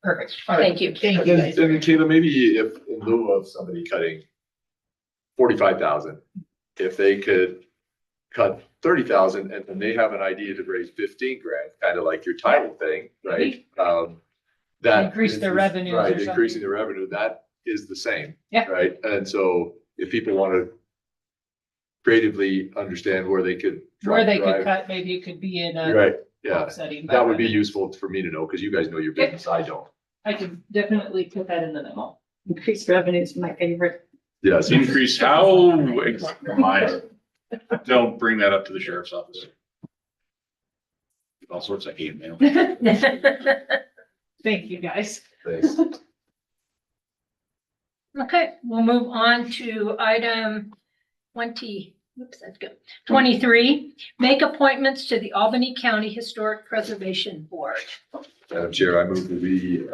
Perfect. All right. Thank you. Thank you. And Kayla, maybe if in lieu of somebody cutting 45,000, if they could cut 30,000 and then they have an idea to raise 15 grand, kind of like your title thing, right? That Increase their is- revenues or Right, something. increasing the revenue, that is the same. Yeah. Right, and so if people want to creatively understand where they could. Where they could drive- cut, maybe it could be in a Right, yeah, offsetting. that would be useful for me to know, because you guys know your business, I don't. I can definitely put that in the memo. Increased revenue is my favorite. Yes. Increase how, my, don't bring that up to the sheriff's office. All sorts of hate mail. Thank you, guys. Thanks. Okay, we'll move on to item 23, make appointments to the Albany County Historic Preservation Board. Madam Chair, I move that we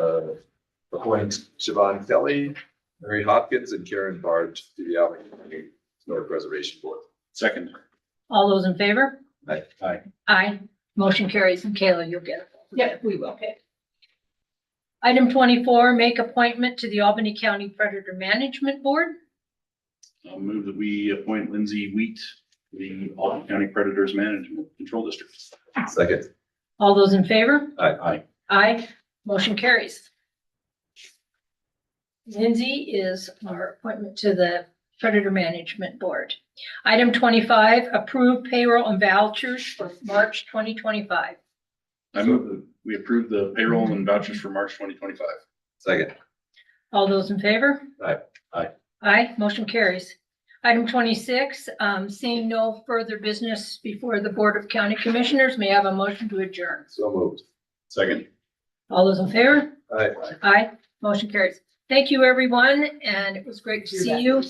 appoint Siobhan Kelly, Mary Hopkins, and Karen Bard to the Albany County Historic Preservation Board. Second. All those in favor? Aye. Aye. Aye. Motion carries. And Kayla, you'll get it. Yep, we will. Okay. Item 24, make appointment to the Albany County Predator Management Board. I'll move that we appoint Lindsay Wheat, to the Albany County Predators Management Control District. Second. All those in favor? Aye. Aye. Motion carries. Lindsay is our appointment to the Predator Management Board. Item 25, approve payroll and vouchers for March 2025. I move that we approve the payroll and vouchers for March 2025. Second. All those in favor? Aye. Aye. Aye, motion carries. Item 26, seeing no further business before the Board of County Commissioners, may I have a motion to adjourn? So moved. Second. All those in favor? Aye. Aye, motion carries. Thank you, everyone, and it was great to see you.